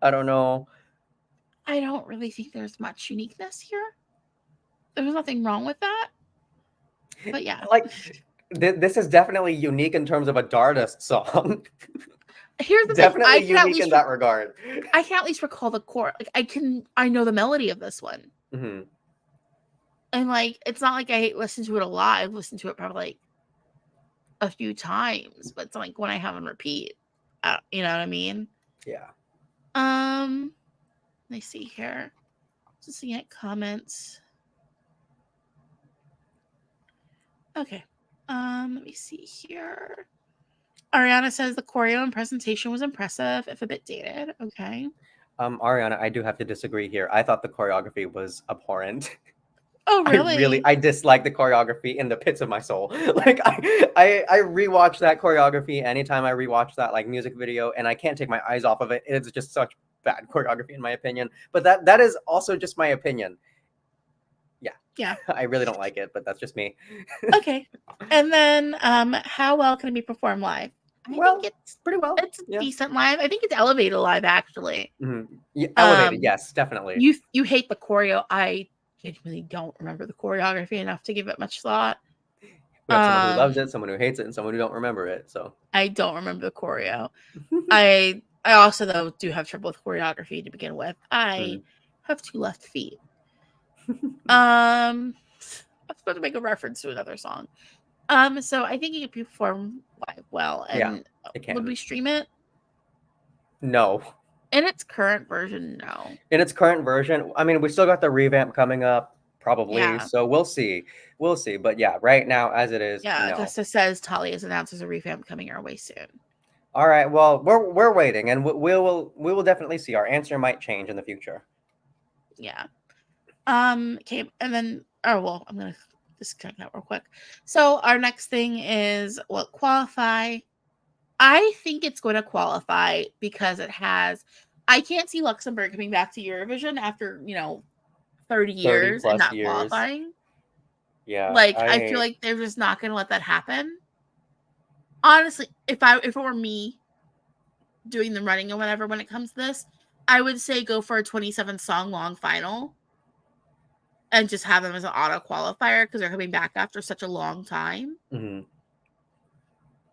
I don't know. I don't really think there's much uniqueness here. There's nothing wrong with that. But yeah. Like this is definitely unique in terms of a Dardist song. Here's the thing. Definitely unique in that regard. I can at least recall the chord. Like I know the melody of this one. Hmm. And like it's not like I listen to it a lot. I've listened to it probably like a few times, but it's not like when I have on repeat. You know what I mean? Yeah. Um, let me see here. Just looking at comments. Okay. Let me see here. Ariana says the choreo and presentation was impressive, if a bit dated. Okay. Ariana, I do have to disagree here. I thought the choreography was abhorrent. Oh, really? I dislike the choreography in the pits of my soul. Like I rewatch that choreography anytime I rewatch that like music video, and I can't take my eyes off of it. It's just such bad choreography in my opinion. But that is also just my opinion. Yeah, Yeah. I really don't like it, but that's just me. Okay. And then how well can it be performed live? I think Well, pretty well. it's Yeah. decent live. I think it's elevated live actually. Yeah, elevated, yes, definitely. You hate the choreo. I genuinely don't remember the choreography enough to give it much thought. We have someone who loves it, someone who hates it, and someone who don't remember it. So I don't remember the choreo. I also though do have trouble with choreography to begin with. I mm. have two left feet. I was supposed to make a reference to another song. So I think it could perform live well. Yeah, And it would can. we stream it? No. In its current version, no. In its current version, I mean, we still got the revamp coming up, probably. Yeah. So we'll see. We'll see. But yeah, right now, as it is, Yeah, no. Augusta says TALI has announced there's a revamp coming our way soon. All right. Well, we're waiting, and we will definitely see. Our answer might change in the future. Yeah. Okay, and then I'm gonna just check that real quick. So our next thing is what qualify. I think it's going to qualify because it has. I can't see Luxembourg coming back to Eurovision after 30 30 years and plus not years. qualifying. Yeah, Like I feel like they're just not going to let that happen. Honestly, if it were me doing the running or whatever when it comes to this, I would say go for a 27 song long final and just have them as an auto qualifier because they're coming back after such a long time. mhm.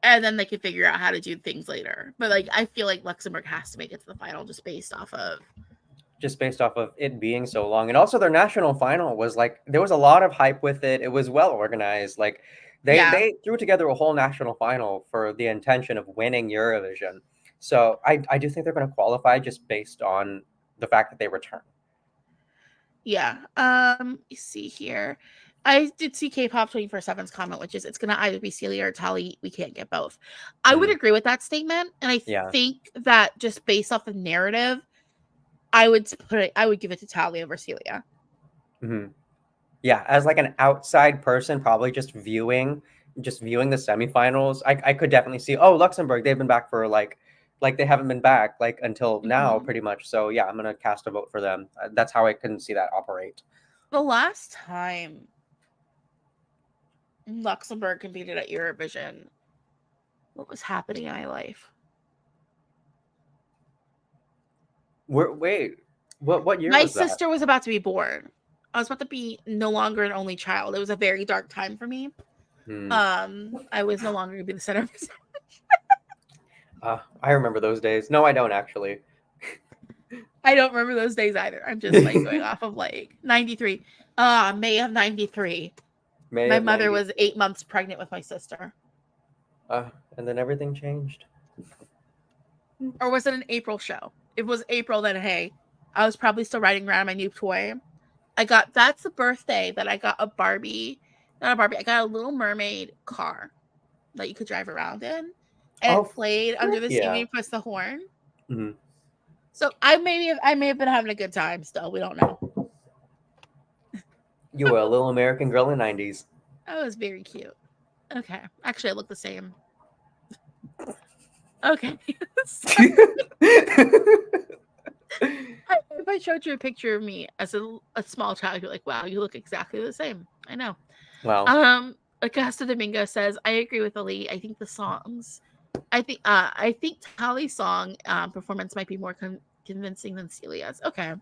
And then they can figure out how to do things later. But like I feel like Luxembourg has to make it to the final just based off of it being so long, and also their national final was like there was a lot of hype with it. It was well organized. Like yeah. they threw together a whole national final for the intention of winning Eurovision. So I do think they're going to qualify just based on the fact that they return. Yeah. You see here. I did see K-pop 24/7's comment, which is it's gonna either be Celia or TALI. We can't get both. I would Mm, agree with that statement, and I yeah. think that just based off the narrative, I would give it to TALI over Celia. Hmm. Yeah, as like an outside person, probably just viewing the semifinals, I could definitely see. Oh, Luxembourg, they've been back for like they haven't been back like until now, Mm-hmm. pretty much. So yeah, I'm gonna cast a vote for them. That's how I can see that operate. The last time Luxembourg competed at Eurovision, what was happening in my life? Wait, what year My was that? sister was about to be born. I was about to be no longer an only child. It was a very dark time for me. Hmm. I was no longer gonna be the center of this. I remember those days. No, I don't actually. I don't remember those days either. I'm just like going off of like 93. May of 93. May My of mother was 93. 8 months pregnant with my sister. And then everything changed. Or was it an April show? It was April, then hey, I was probably still riding around my new toy. That's the birthday that I got a Barbie. Not a Barbie, I got a Little Mermaid car that you could drive around in. And Oh, it played under frick the TV yeah. and press the horn. Hmm. So I may have been having a good time still. We don't know. You were a little American girl in the 90s. That was very cute. Okay. Actually I look the same. Okay. If I showed you a picture of me as a small child, you're like, wow, you look exactly the same. I know. Wow. Augusta Domingo says, I agree with Ali. I think the songs I think Tali's song performance might be more convincing than Celia's. Okay.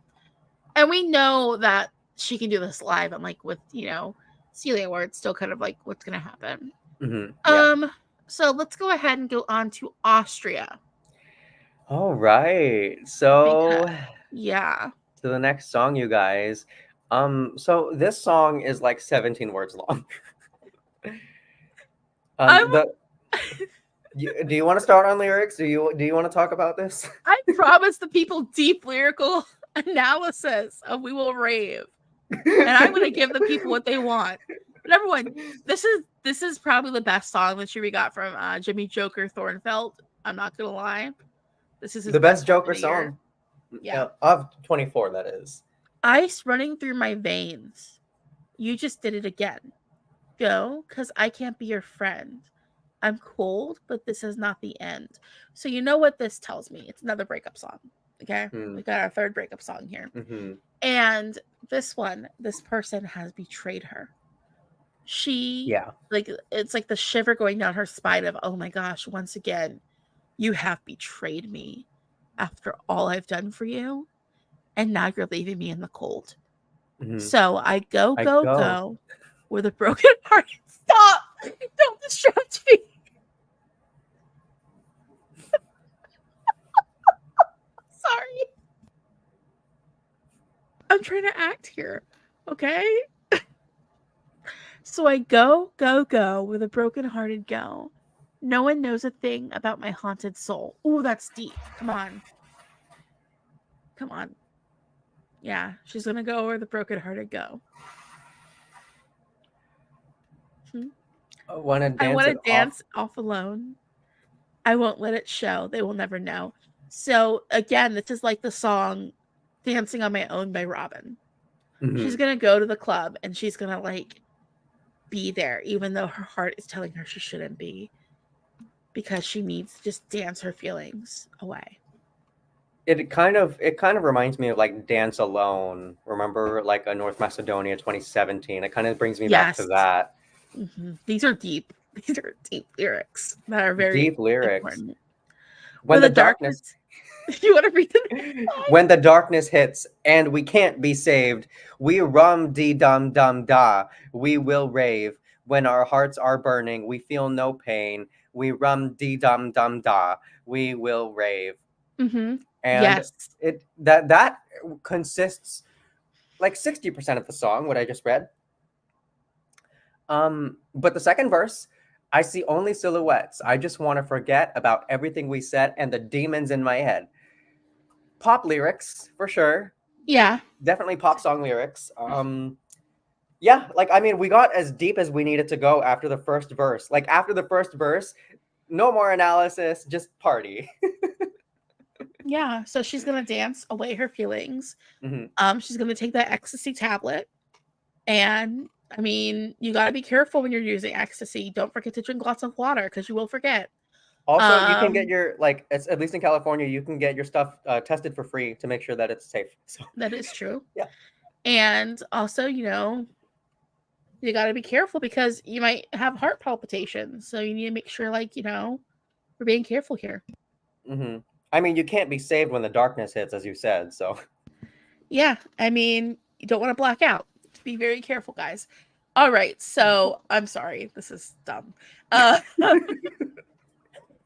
And we know that she can do this live and like with, Celia where it's still kind of like what's gonna happen. Yeah. So let's go ahead and go on to Austria. All right. Because So yeah. to the next song, you guys. So this song is like 17 words long. I The do you want to start on lyrics? Do you want to talk about this? I promise the people deep lyrical analysis of We Will Rave. And I'm going to give the people what they want. But everyone, this is probably the best song that we got from Jimmy Joker Thornfeld. I'm not going to lie. This is his The best best song of Joker the year. song Yeah. of 24, that is. Ice running through my veins. You just did it again. Go, because I can't be your friend. I'm cold, but this is not the end. So you know what this tells me? It's another breakup song. Okay? Hmm. We got our third breakup song here. Mm-hmm. And this person has betrayed her. She Yeah. like it's like the shiver going down her spine of, oh my gosh, once again, you have betrayed me after all I've done for you. And now you're leaving me in the cold. Mm-hmm. So I go, I go, go. go with a broken heart. Stop! Don't distract me. Sorry. I'm trying to act here. Okay? So I go, go, go with a broken hearted go. No one knows a thing about my haunted soul. Ooh, that's deep. Come on. Come on. Yeah, she's gonna go where the brokenhearted go. I want to I dance want it to off. dance off alone. I won't let it show. They will never know. So again, this is like the song "Dancing on My Own" by Robin. She's Mhm. gonna go to the club and she's gonna like be there, even though her heart is telling her she shouldn't be, because she needs to just dance her feelings away. It kind of reminds me of like Dance Alone. Remember like a North Macedonia 2017. It kind of brings me back to Yes. that. These are deep. These are deep lyrics that are very Deep lyrics. important. When When the the darkness darkness, you want to read it? when the darkness hits and we can't be saved, we rum dee dum dum da. We will rave. When our hearts are burning, we feel no pain. We rum dee dum dum da. We will rave. Mm-hmm. And Yes. that consists like 60% of the song, what I just read. But the second verse, I see only silhouettes. I just want to forget about everything we said and the demons in my head. Pop lyrics for sure. Yeah. Definitely pop song lyrics. Yeah, like I mean, we got as deep as we needed to go after the first verse. Like after the first verse, no more analysis, just party. Yeah. So she's gonna dance away her feelings. Hmm. She's gonna take that ecstasy tablet, and I mean, you got to be careful when you're using ecstasy. Don't forget to drink lots of water because you will forget. Also, you can get Um, your like, at least in California, you can get your stuff tested for free to make sure that it's safe. So that is true. yeah. And also, you got to be careful because you might have heart palpitations. So you need to make sure, like, we're being careful here. Hmm. I mean, you can't be saved when the darkness hits, as you said. So Yeah. I mean, you don't want to black out. Be very careful, guys. All right. So I'm sorry. This is dumb. Uh,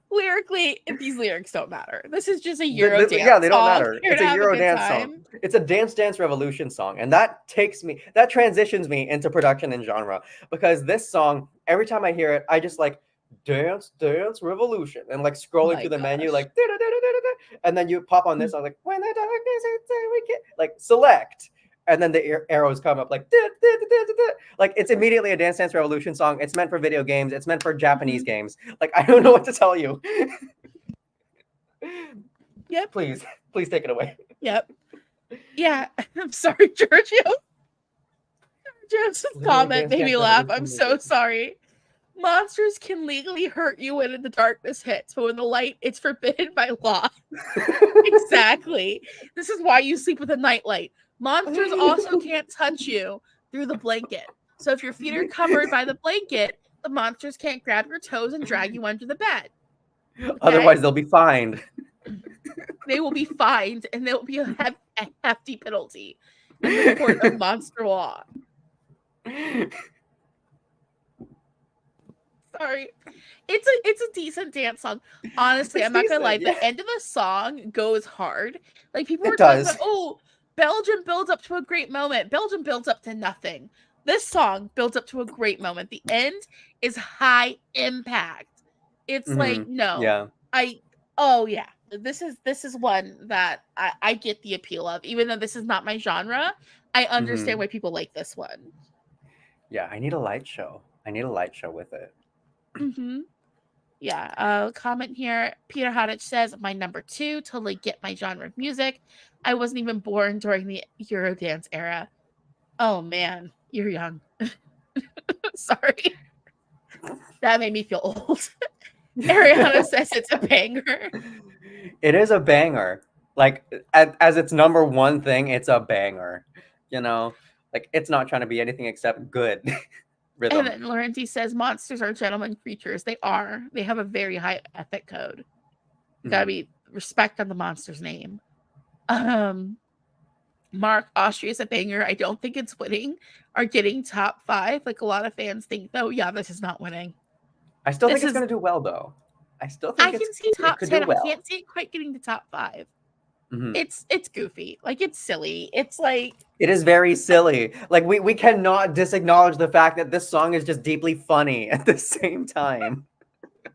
lyrically, these lyrics don't matter. This is just a Euro dance yeah, they don't song matter. here It's to a have a Euro good dance song. time. It's a Dance Revolution song, and that transitions me into production and genre because this song, every time I hear it, I just like Dance Revolution, and like scrolling My through the menu, gosh. like and then you pop on this, I was like, when the darkness hits, we get like select. And then the arrows come up like, like it's immediately a Dance Revolution song. It's meant for video games. It's meant for Japanese Mhm. games. Like I don't know what to tell you. Yep. Please take it away. Yep. Yeah. I'm sorry, Giorgio. Giorgio's Literally comment made Dance me laugh. Revolution I'm so music. sorry. Monsters can legally hurt you when the darkness hits, but when the light, it's forbidden by law. Exactly. This is why you sleep with a nightlight. Monsters also can't touch you through the blanket. So if your feet are covered by the blanket, the monsters can't grab your toes and drag you under the bed. Okay? Otherwise, they'll be fined. They will be fined and there will be a hefty penalty in the court of monster law. Sorry. It's a decent dance song. Honestly, It's I'm not gonna lie. decent, yeah. The end of the song goes hard. Like people were It talking about, does. oh, Belgium builds up to a great moment. Belgium builds up to nothing. This song builds up to a great moment. The end is high impact. It's Hmm. like, no, Yeah. I oh yeah. This is one that I get the appeal of. Even though this is not my genre, I understand Hmm. why people like this one. Yeah, I need a light show. I need a light show with it. Mm-hmm. Yeah, comment here. Peter Hodich says, my number two, totally get my genre of music. I wasn't even born during the Eurodance era. Oh man, you're young. Sorry. That made me feel old. Ariana says it's a banger. It is a banger. Like as its number one thing, it's a banger. You know, like it's not trying to be anything except good And rhythm. then Laurenti says monsters are gentlemen creatures. They are. They have a very high ethic code. You gotta Hmm. be respect on the monster's name. Um Mark, Austria is a banger. I don't think it's winning or getting top five. Like a lot of fans think, though, yeah, this is not winning. I still think This it's is gonna do well though. I still I think can see it top could do 10. I well. can't see it quite getting to top five. Hmm. It's goofy. Like it's silly. It's like It is very silly. Like we cannot disacknowledge the fact that this song is just deeply funny at the same time.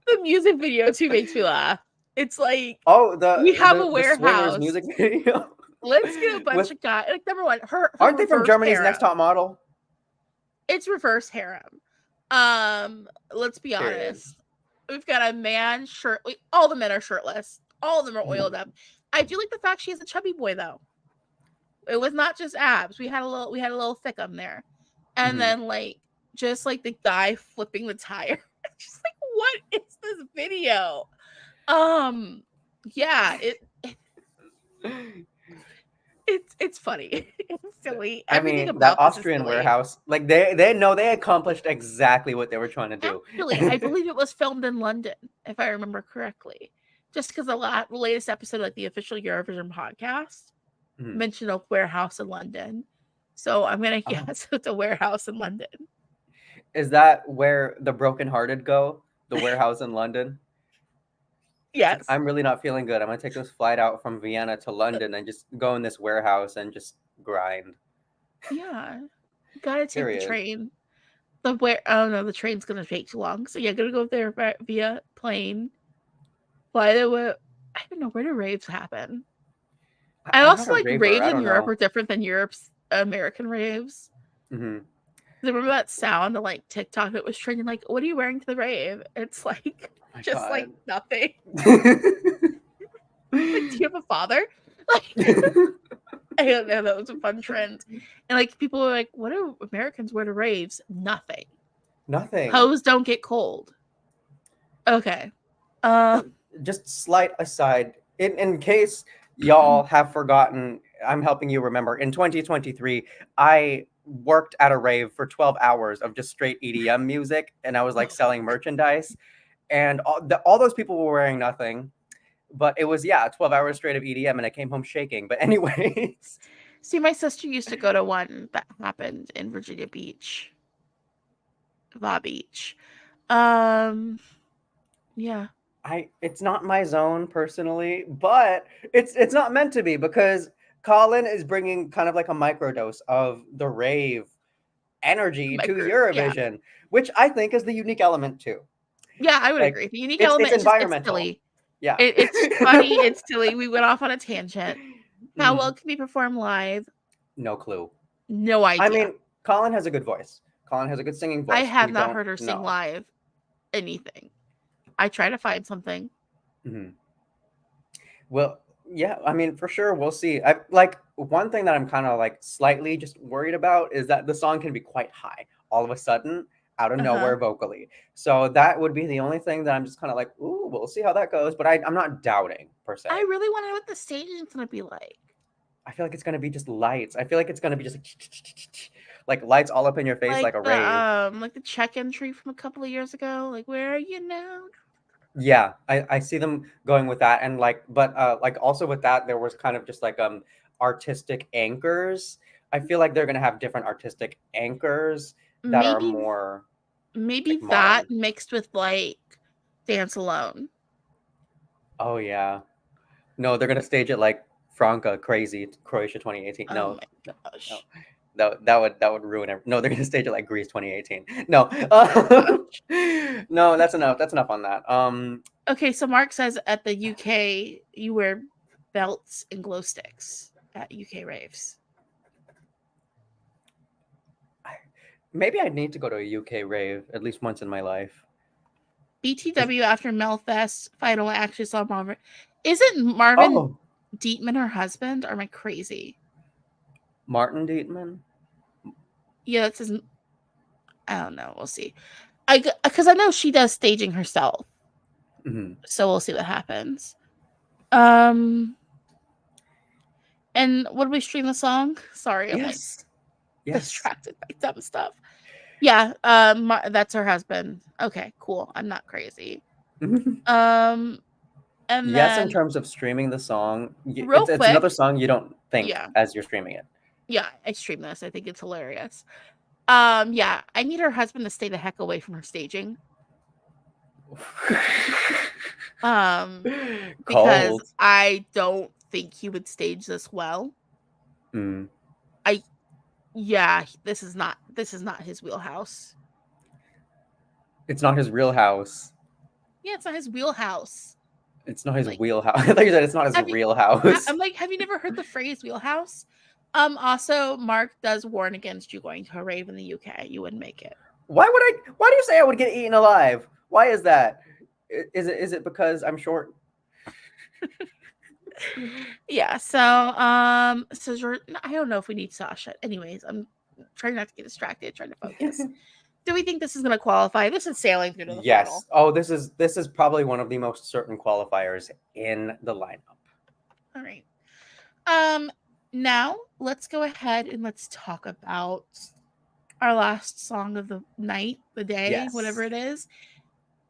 the music video too makes me laugh. It's like Oh, we have a the swingers warehouse. music video. Let's get a bunch With of guys. Like number one, her aren't they from reverse Germany's harem. Next Top Model? It's reverse harem. Let's be Period. honest. We've got a man shirt. All the men are shirtless. All of them are oiled up. I do like the fact she has a chubby boy though. It was not just abs. We had a little thickum there, and then like just like the guy flipping the tire. Just like, what is this video? Yeah, it's funny. It's silly. I Everything mean, that about this is Austrian silly. warehouse, like they know they accomplished exactly what they were trying to do. Actually, I believe it was filmed in London, if I remember correctly. Just because the latest episode, like the official Eurovision podcast, mentioned a warehouse in London. So I'm gonna guess it's a warehouse in London. Is that where the brokenhearted go? The warehouse in London? Yes. Like, I'm really not feeling good. I'm gonna take this flight out from Vienna to London and just go in this warehouse and just grind. Yeah. Gotta take Period. the train. Oh no, the train's gonna take too long. So yeah, gonna go there via plane. By the way, I don't know, where do raves happen? I also like raver. raves I in don't Europe know. are different than Europe's American raves. Remember that sound of like TikTok that was trending? Like, what are you wearing to the rave? It's like just like nothing. Like, do you have a father? Like, I don't know. That was a fun trend. And like people were like, what do Americans wear to raves? Nothing. Nothing. Hose don't get cold. Okay. Just slight aside, in case y'all have forgotten, I'm helping you remember. In 2023, I worked at a rave for 12 hours of just straight EDM music, and I was like selling merchandise, and all those people were wearing nothing, but it was 12 hours straight of EDM, and I came home shaking. But anyways, see, my sister used to go to one that happened in Virginia Beach, La Beach. Yeah. It's not my zone personally, but it's not meant to be because Kaleen is bringing kind of like a microdose of the rave energy to Eurovision, which I think is the unique element too. Yeah, I would Like, agree. The unique it's element is just it's environmental. silly. Yeah. It's funny, it's silly. We went off on a tangent. How well can we perform live? No clue. No idea. I mean, Kaleen has a good voice. Kaleen has a good singing voice. I have not heard her sing live anything. I try to find something. Well, yeah, I mean, for sure, we'll see. I like one thing that I'm kind of like slightly just worried about is that the song can be quite high all of a sudden out of nowhere vocally. So that would be the only thing that I'm just kind of like, ooh, we'll see how that goes. But I'm not doubting per se. I really want to know what the staging is going to be like. I feel like it's going to be just lights. I feel like it's going to be just like lights all up in your face like a rave. Like the check entry from a couple of years ago. Like, where are you now? Yeah, I see them going with that, and like also with that there was kind of just like artistic anchors. I feel like they're gonna have different artistic anchors that are more maybe like, that mixed with like Dance Alone. Oh yeah, no, they're gonna stage it like Franca Crazy Croatia 2018. No, oh my gosh. No. That would ruin it. No, they're gonna stage it like Greece 2018. No, no, that's enough. That's enough on that. Okay, so Mark says at the UK you wear belts and glow sticks at UK raves. Maybe I need to go to a UK rave at least once in my life. BTW after Melfest final actually saw Marvin. Isn't Marvin Dietman her husband? Or am I crazy? Martin Dietman? Yeah, that's his. I don't know. We'll see. Because I know she does staging herself. So we'll see what happens. And what do we stream the song? Sorry, I'm like distracted by dumb stuff. Yeah, that's her husband. Okay, cool. I'm not crazy. And yes, then, in terms of streaming the song, it's another song you don't think as you're streaming it. Yeah, I stream this. I think it's hilarious. Yeah, I need her husband to stay the heck away from her staging. Because I don't think he would stage this well. This is not his wheelhouse. It's not his real house. Yeah, it's not his wheelhouse. It's not his Like, wheelhouse. I thought you said it's not his have you? real house. I'm like, have you never heard the phrase wheelhouse? Also, Mark does warn against you going to a rave in the UK. You wouldn't make it. Why would I? Why do you say I would get eaten alive? Why is that? Is it because I'm short? Yeah. So, I don't know if we need Sasha. Anyways, I'm trying not to get distracted, trying to focus. Do we think this is going to qualify? This is sailing through to the final. Yes. Oh, this is probably one of the most certain qualifiers in the lineup. All right. Now let's go ahead and let's talk about our last song of the night, the day, whatever Yes. it is.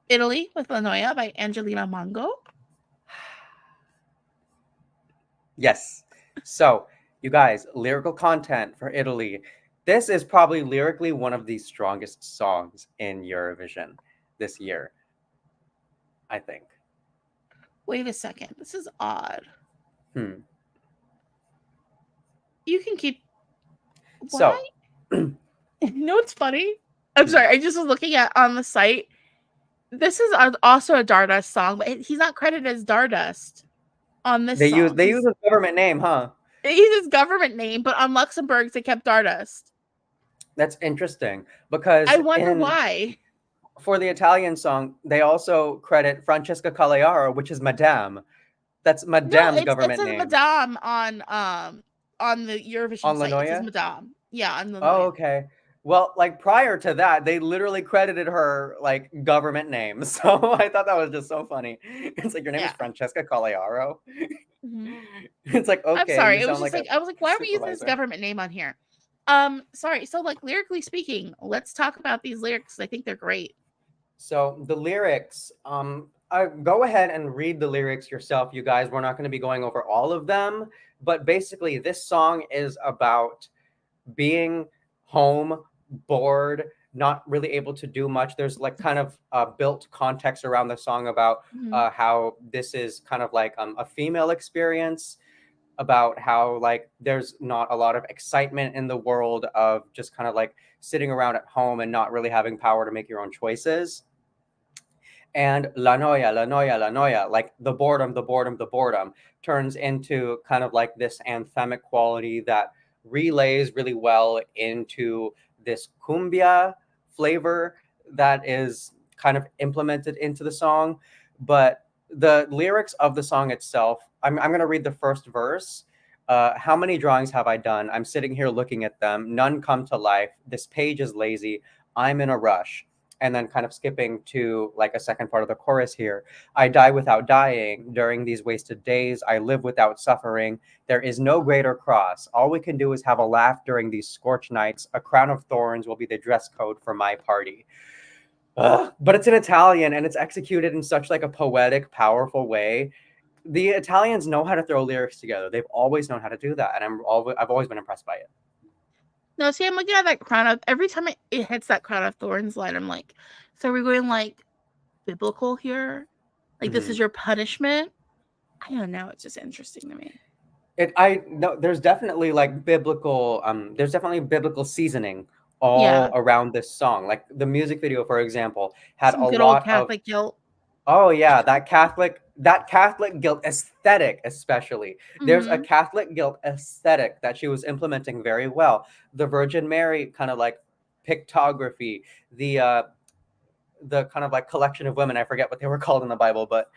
Italy with La Noia by Angelina Mango. Yes. So, you guys, lyrical content for Italy. This is probably lyrically one of the strongest songs in Eurovision this year, I think. Wait a second. This is odd. Hmm. You can keep. So, Why? You know what's funny? I'm sorry. I just was looking at on the site. This is also a Dardust song, but he's not credited as Dardust on this they use song. they use a government name, huh? He's his government name, but on Luxembourg they kept Dardust. That's interesting because I wonder in why. for the Italian song, they also credit Francesca Cagliaro, which is Madame. That's No, Madame's it government says name. Madame on the Eurovision On site. It says Lanoya? Madame. Yeah, on the Oh, Noia. okay. Well, like prior to that, they literally credited her like government name. So I thought that was just so funny. It's like your name is Yeah. Francesca Cagliaro. Mhm. It's like, I'm okay, sorry. you It was sound just like a like I was like, why are we using this supervisor. government name on here? Sorry. So like lyrically speaking, let's talk about these lyrics. I think they're great. So the lyrics, go ahead and read the lyrics yourself, you guys. We're not going to be going over all of them, but basically, this song is about being home, bored, not really able to do much. There's like kind of built context around the song about Mhm. how this is kind of like a female experience, about how like there's not a lot of excitement in the world of just kind of like sitting around at home and not really having power to make your own choices. And la noia, la noia, la noia, like the boredom, the boredom, the boredom, turns into kind of like this anthemic quality that relays really well into this cumbia flavor that is kind of implemented into the song. But the lyrics of the song itself, I'm going to read the first verse. How many drawings have I done? I'm sitting here looking at them. None come to life. This page is lazy. I'm in a rush. And then kind of skipping to like a second part of the chorus here. I die without dying. During these wasted days, I live without suffering. There is no greater cross. All we can do is have a laugh during these scorched nights. A crown of thorns will be the dress code for my party. Ugh. But it's in Italian and it's executed in such like a poetic, powerful way. The Italians know how to throw lyrics together. They've always known how to do that, and I've always been impressed by it. No, see, I'm looking at that crown of every time it hits that crown of thorns line. I'm like, so are we going like biblical here? Like this Mhm. is your punishment? I don't know. It's just interesting to me. I no, there's definitely like there's definitely biblical seasoning all Yeah, around this song. Like the music video, for example, had some a good old lot of, Catholic guilt. oh yeah, that Catholic guilt aesthetic, especially. There's a Mm-hmm. Catholic guilt aesthetic that she was implementing very well. The Virgin Mary kind of like pictography, the kind of like collection of women, I forget what they were called in the Bible, but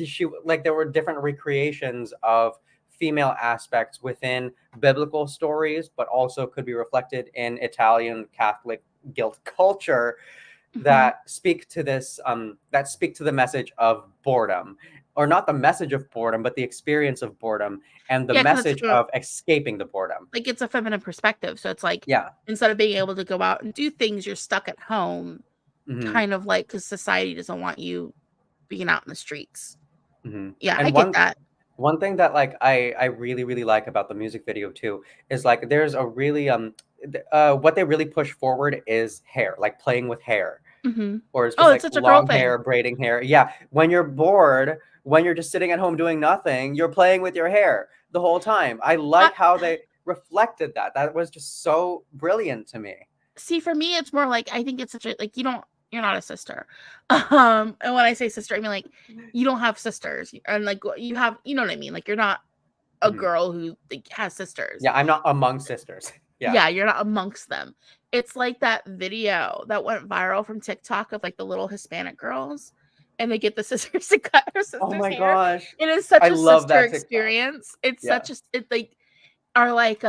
she like there were different recreations of female aspects within biblical stories, but also could be reflected in Italian Catholic guilt culture Mm-hmm. that speak to the message of boredom, or not the message of boredom, but the experience of boredom and the Yeah, because it's message such a of escaping the boredom. like it's a feminine perspective. So it's like Yeah. instead of being able to go out and do things, you're stuck at home, Hmm. kind of like because society doesn't want you being out in the streets. Hmm. Yeah, I And get one that. One thing that like I really really like about the music video too is like there's a really what they really push forward is hair, like playing with hair, Mm-hmm. or it's just Oh, it's like such a girl long thing. hair, braiding hair. Yeah, when you're bored, when you're just sitting at home doing nothing, you're playing with your hair the whole time. I I, like how they reflected that. That was just so brilliant to me. See, for me, it's more like I think it's such a like you don't. you're not a sister. And when I say sister, I mean like you don't have sisters, and like you have, you know what I mean. Like you're not a girl who like, has sisters. Yeah, I'm not among sisters. Yeah. Yeah, you're not amongst them. It's like that video that went viral from TikTok of like the little Hispanic girls, and they get the sisters to cut her Oh sister's my hair. gosh. It is such I a love sister that TikTok. experience. It's Yeah. such a it like are like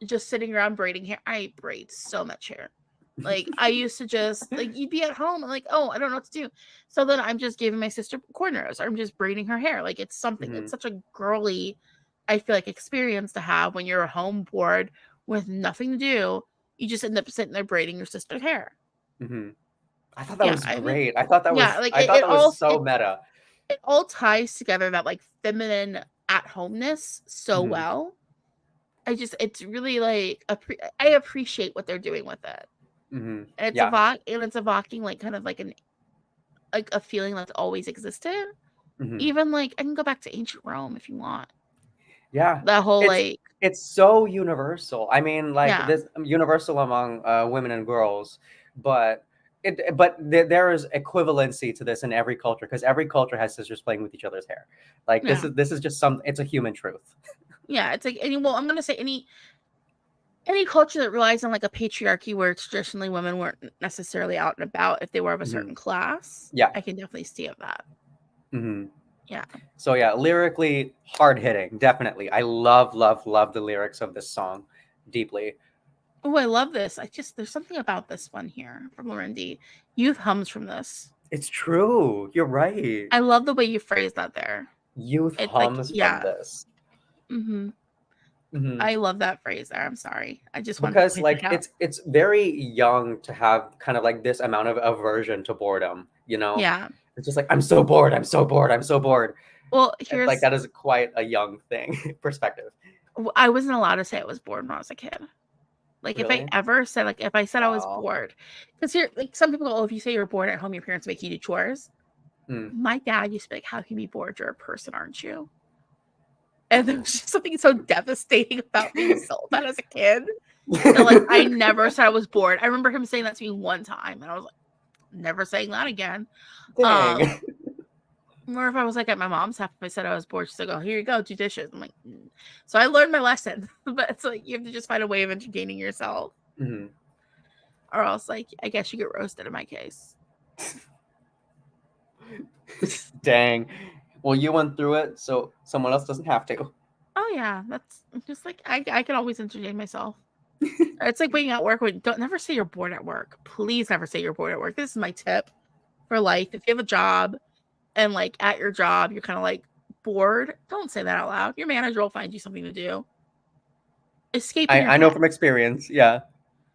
just sitting around braiding hair. I braid so much hair. Like I used to just like you'd be at home and like, oh, I don't know what to do. So then I'm just giving my sister cornrows, or I'm just braiding her hair. Like it's something, it's such a girly, I feel like, experience to have when you're home bored with nothing to do. You just end up sitting there braiding your sister's hair. I thought that Yeah, was I mean, great. I thought that yeah, was like I thought that was so it meta. it all ties together, that like feminine at homeness so well. It's really like I appreciate what they're doing with it. And Yeah. it's evoking like kind of like a feeling that's always existed. Mhm. Even like I can go back to ancient Rome if you want. Yeah. That whole It's like it's so universal. I mean, like yeah. this universal among women and girls, but there is equivalency to this in every culture, because every culture has sisters playing with each other's hair. Like Yeah. this is just it's a human truth. Yeah, it's like I'm gonna say any culture that relies on like a patriarchy where traditionally women weren't necessarily out and about if they were of a certain class. Yeah. I can definitely see of that. Yeah. So yeah, lyrically hard hitting, definitely. I love the lyrics of this song deeply. Oh, I love this. There's something about this one here from Lauren D. Youth hums from this. It's true. You're right. I love the way you phrase that there. Youth It's like, hums from yeah. this. I love that phrase there. I'm sorry. I just wanted to Because point like that out. it's very young to have kind of like this amount of aversion to boredom, you know? Yeah. It's just like, I'm so bored, I'm so bored, I'm so bored. Well, And like that is quite a young thing perspective. I wasn't allowed to say I was bored when I was a kid. Like Really? if I said I was Wow. bored, because here, like some people go, oh, if you say you're bored at home, your parents make you do chores. My dad used to be like, how can you be bored? You're a person, aren't you? And there was just something so devastating about being told that as a kid. And like I never said I was bored. I remember him saying that to me one time, and I was like, never saying that again. Dang. Or if I was like at my mom's house, if I said I was bored, she's like, oh, here you go, do dishes. I'm like, So I learned my lesson. But it's like you have to just find a way of entertaining yourself. Or else, like, I guess you get roasted in my case. Dang. Well, you went through it, so someone else doesn't have to. Oh yeah, that's just like I can always entertain myself. It's like being at work. Don't never say you're bored at work. Please never say you're bored at work. This is my tip for life. If you have a job and like at your job you're kind of like bored, don't say that out loud. Your manager will find you something to do. Escape. I know from experience. Yeah.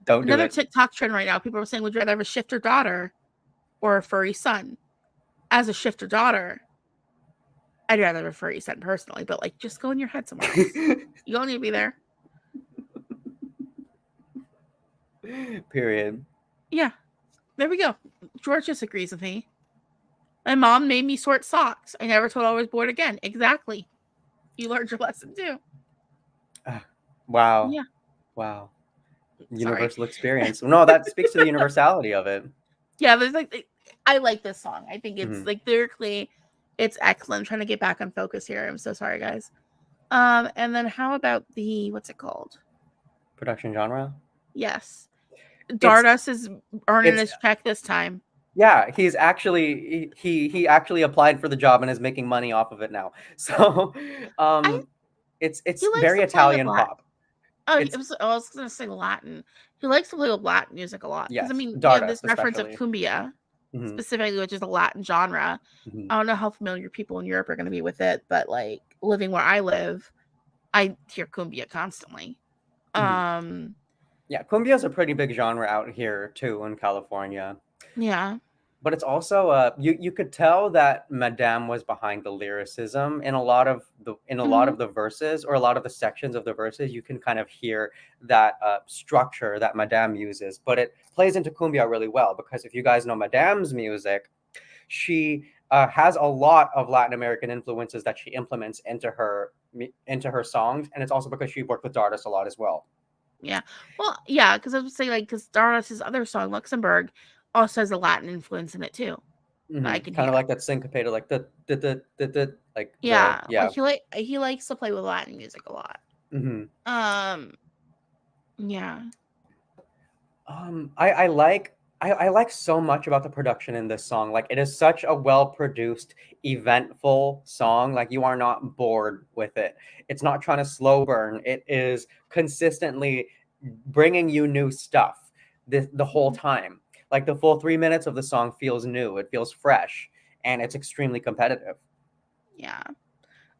Don't do it. Another TikTok trend right now. People are saying, would you rather have a shifter daughter or a furry son? As a shifter daughter, I'd rather have a furry son personally, but like just go in your head somewhere else. You don't need to be there. Period. Yeah. There we go. George disagrees with me. My mom made me sort socks. I never told her I was bored again. Exactly. You learned your lesson too. Wow. Yeah. Wow. Universal experience. No, that speaks to the universality of it. Yeah, there's like I like this song. I think it's like lyrically, it's excellent. I'm trying to get back on focus here. I'm so sorry, guys. And then how about the what's it called? Production genre? Yes. Dardus is earning his check this time. Yeah, he's actually he actually applied for the job and is making money off of it now. So it's very Italian pop. Oh, I was gonna say Latin. He likes to play with Latin music a lot. Because Yes, I mean, Dardus, we have this reference of cumbia, specifically, which is a Latin genre. I don't know how familiar people in Europe are going to be with it, but like living where I live, I hear cumbia constantly. Yeah, cumbia is a pretty big genre out here too in California. Yeah. But it's also you could tell that Madame was behind the lyricism in a lot of the verses, or a lot of the sections of the verses. You can kind of hear that structure that Madame uses, but it plays into cumbia really well, because if you guys know Madame's music, she has a lot of Latin American influences that she implements into her songs, and it's also because she worked with Dardus a lot as well. Yeah. Well, yeah, because I was saying, like, because Dardus's other song, Luxembourg, also has a Latin influence in it too. I can Kind hear. of like that syncopated, like like Yeah, yeah. like he likes to play with Latin music a lot. Mm-hmm. Yeah. I like I like so much about the production in this song. Like it is such a well-produced, eventful song. Like you are not bored with it. It's not trying to slow burn. It is consistently bringing you new stuff the whole time. Like the full 3 minutes of the song feels new. It feels fresh, and it's extremely competitive. Yeah.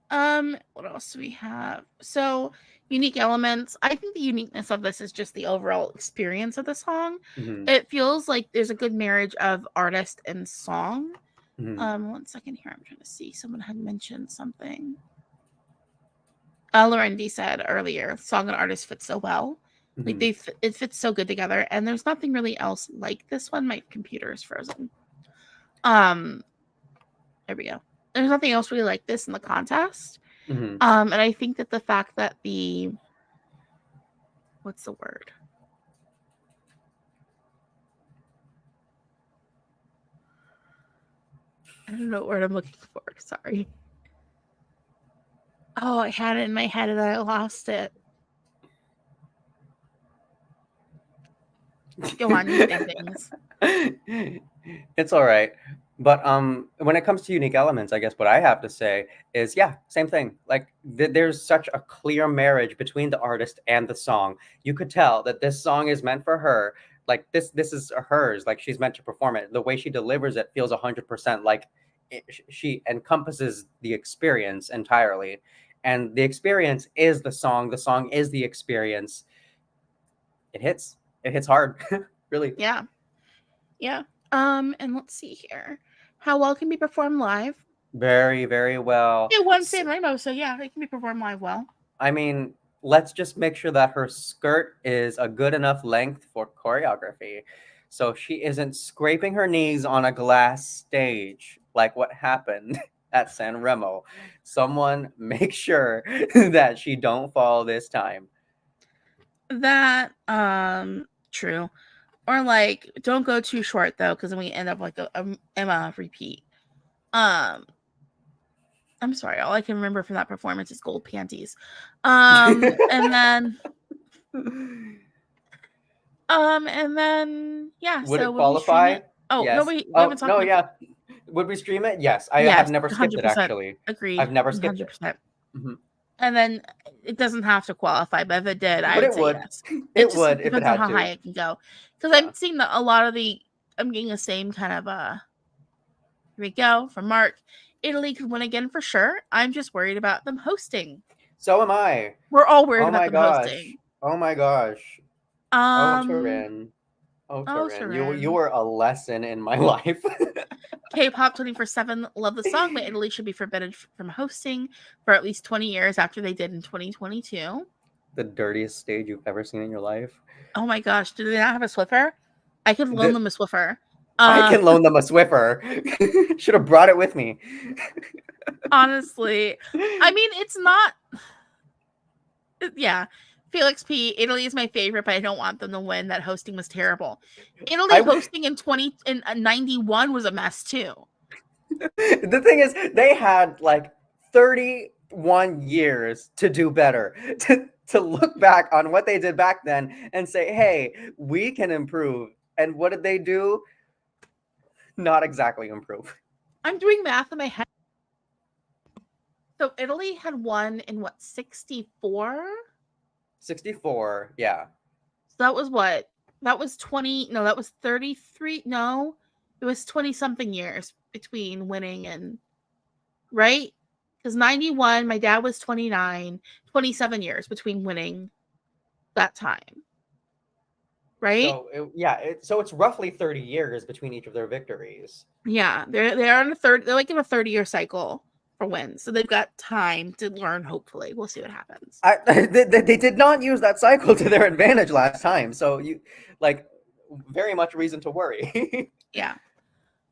What else do we have? So, unique elements. I think the uniqueness of this is just the overall experience of the song. Mm-hmm. It feels like there's a good marriage of artist and song. Mm-hmm. 1 second here. I'm trying to see. Someone had mentioned something. Lorendi said earlier, song and artist fit so well. Like Mm-hmm. it fits so good together, and there's nothing really else like this one. My computer is frozen. There we go. There's nothing else really like this in the contest. Mm-hmm. And I think that the fact that what's the word? I don't know what word I'm looking for. Sorry. Oh, I had it in my head and I lost it. Go on, you say things. It's all right. But when it comes to unique elements, I guess what I have to say is, yeah, same thing. Like there's such a clear marriage between the artist and the song. You could tell that this song is meant for her. Like this is hers. Like she's meant to perform it. The way she delivers it feels 100% like she encompasses the experience entirely. And the experience is the song. The song is the experience. It hits. It hits hard. Really. Yeah. Yeah. And let's see here. How well can be performed live? Very, very well. It won San Remo, so yeah, it can be performed live well. I mean, let's just make sure that her skirt is a good enough length for choreography. So she isn't scraping her knees on a glass stage like what happened at San Remo. Someone make sure that she don't fall this time. That true. Or like don't go too short though, because then we end up like a Emma repeat. I'm sorry, all I can remember from that performance is gold panties. And then yeah, Would so it would we stream qualify? it? Oh no, Yes. we Oh, haven't talked no, about yeah. Would we stream it? Yes. I have yes, never skipped it 100% actually. agreed. I've never skipped it. 100%. Hmm. And then it doesn't have to qualify, but if it did, I But would it say would. yes. It It just would if it depends on had how to. high it can go. Because Yeah. I'm seeing that a lot of I'm getting the same kind of here we go from Mark. Italy could win again for sure. I'm just worried about them hosting. So am I. We're all worried Oh about my them gosh. hosting. Oh my gosh. Oh Um Turin. Oh oh Turin. You Sharon. were a lesson in my life. K-pop 24/7 love the song, but Italy should be forbidden from hosting for at least 20 years after they did in 2022. The dirtiest stage you've ever seen in your life. Oh my gosh, do they not have a Swiffer? I could loan them a Swiffer. I can loan them a Swiffer. Should have brought it with me. Honestly, I mean, it's not. Yeah, Felix P. Italy is my favorite, but I don't want them to win. That hosting was terrible. Italy hosting in 91 was a mess too. The thing is, they had like 31 years to do better. To look back on what they did back then and say, hey, we can improve. And what did they do? Not exactly improve. I'm doing math in my head. So Italy had won in what, 64? 64, yeah. So that was what? That was 20. No, that was 33. No, it was 20 something years between winning and right? Because 91, my dad was 29, 27 years between winning that time. Right? So it's roughly 30 years between each of their victories. Yeah, they're on they're like in a 30-year cycle for wins. So they've got time to learn, hopefully. We'll see what happens. They did not use that cycle to their advantage last time. So very much reason to worry. Yeah.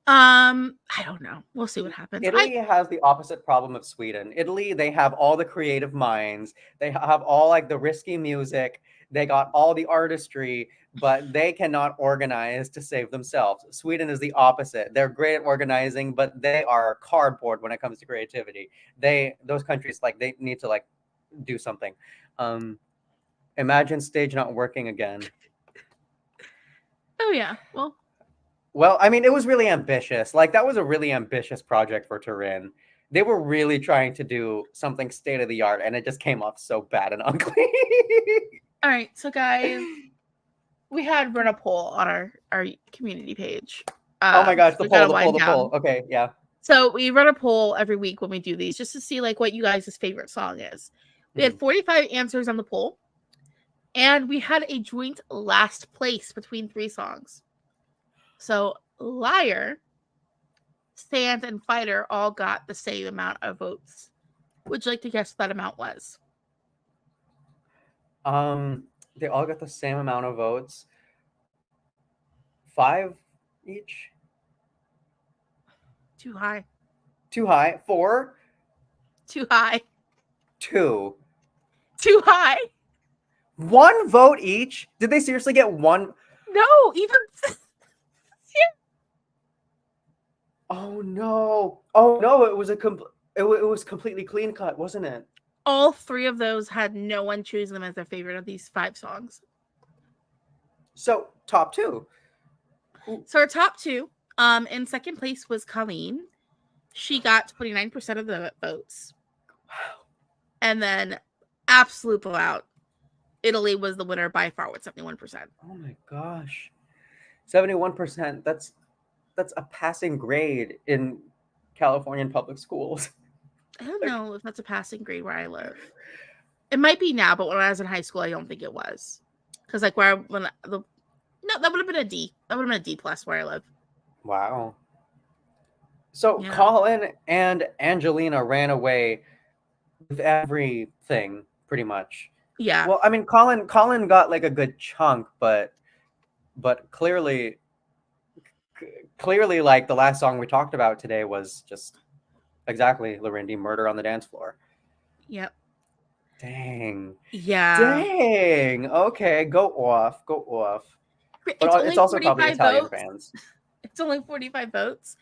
I don't know. We'll see what happens. Italy has the opposite problem of Sweden. Italy, they have all the creative minds. They have all like the risky music. They got all the artistry, but they cannot organize to save themselves. Sweden is the opposite. They're great at organizing, but they are cardboard when it comes to creativity. Those countries like they need to like do something. Imagine stage not working again. Oh yeah. Well, I mean, it was really ambitious. Like that was a really ambitious project for Turin. They were really trying to do something state of the art, and it just came off so bad and ugly. All right, so guys, we had run a poll on our community page. Oh my gosh, the we poll, gotta the poll, wind the down. poll. Okay, yeah. So we run a poll every week when we do these, just to see like what you guys' favorite song is. We had 45 answers on the poll, and we had a joint last place between 3 songs. So Liar, Sand, and Fighter all got the same amount of votes. Would you like to guess what that amount was? They all got the same amount of votes. 5 each. Too high. Too high. 4. Too high. 2. Too high. 1 vote each. Did they seriously get 1? No, even. Oh no! Oh no! It was it was completely clean cut, wasn't it? All 3 of those had no one choose them as their favorite of these 5 songs. So top 2. So our top 2, in second place was Kaleen. She got 29% of the votes. Wow. And then absolute blowout, Italy was the winner by far with 71%. Oh my gosh, 71%. That's a passing grade in Californian public schools. I don't know if that's a passing grade where I live. It might be now, but when I was in high school, I don't think it was. Because like that would have been a D. That would have been a D plus where I live. Wow. So Yeah. Colin and Angelina ran away with everything, pretty much. Yeah. Well, I mean, Colin got like a good chunk, but clearly, like the last song we talked about today was just exactly Larindy, Murder on the Dance Floor. Yep. Dang. Yeah. Dang. Okay, go off. But it's also probably Italian fans. It's only 45 votes.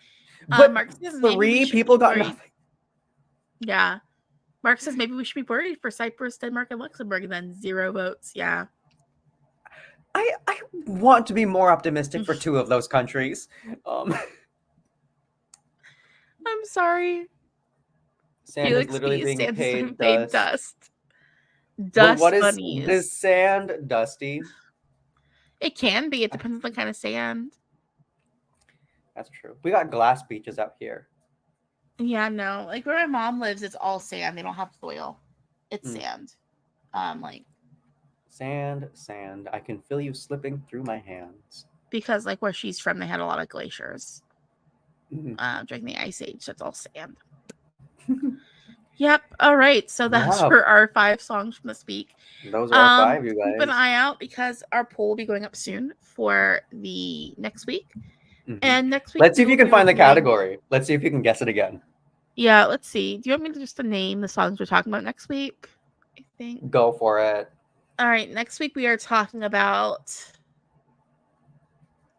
But Mark says 3 people got nothing. Yeah. Mark says maybe we should be worried for Cyprus, Denmark, and Luxembourg, and then 0 votes. Yeah. I want to be more optimistic for 2 of those countries. I'm sorry. Sand Felix is literally B. being paid dust. But what bunnies. is sand dusty? It can be. It depends on the kind of sand. That's true. We got glass beaches out here. Yeah, no. Like where my mom lives, it's all sand. They don't have soil. It's sand. Like Sand. I can feel you slipping through my hands. Because like where she's from, they had a lot of glaciers during the Ice Age. That's all sand. Yep. All right. So that's for our 5 songs from this week. Those are our 5, you guys. Keep an eye out because our poll will be going up soon for the next week. And next week, let's see if you can find the category. Let's see if you can guess it again. Yeah, let's see. Do you want me to just to name the songs we're talking about next week? I think. Go for it. All right. Next week we are talking about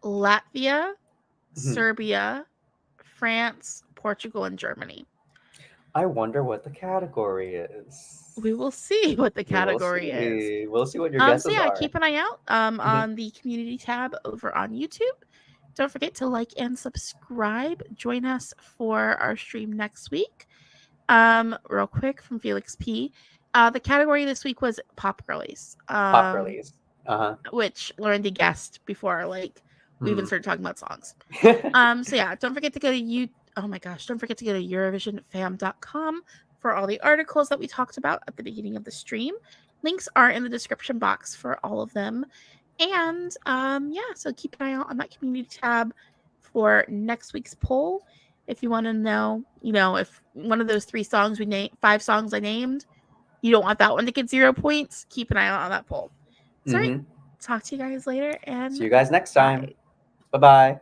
Latvia, Serbia, France, Portugal, and Germany. I wonder what the category is. We will see what the category is. We'll see what your guesses so yeah, are. keep an eye out on the community tab over on YouTube. Don't forget to like and subscribe. Join us for our stream next week. Real quick from Felix P. The category this week was pop girlies. Pop girlies. Which Lauren guessed before we even started talking about songs. So yeah, don't forget to go to don't forget to go to EurovisionFam.com for all the articles that we talked about at the beginning of the stream. Links are in the description box for all of them. And so keep an eye out on that community tab for next week's poll. If you want to know, if one of those 5 songs I named, you don't want that one to get 0 points, keep an eye out on that poll. Sorry. Talk to you guys later and see you guys next time. Bye-bye.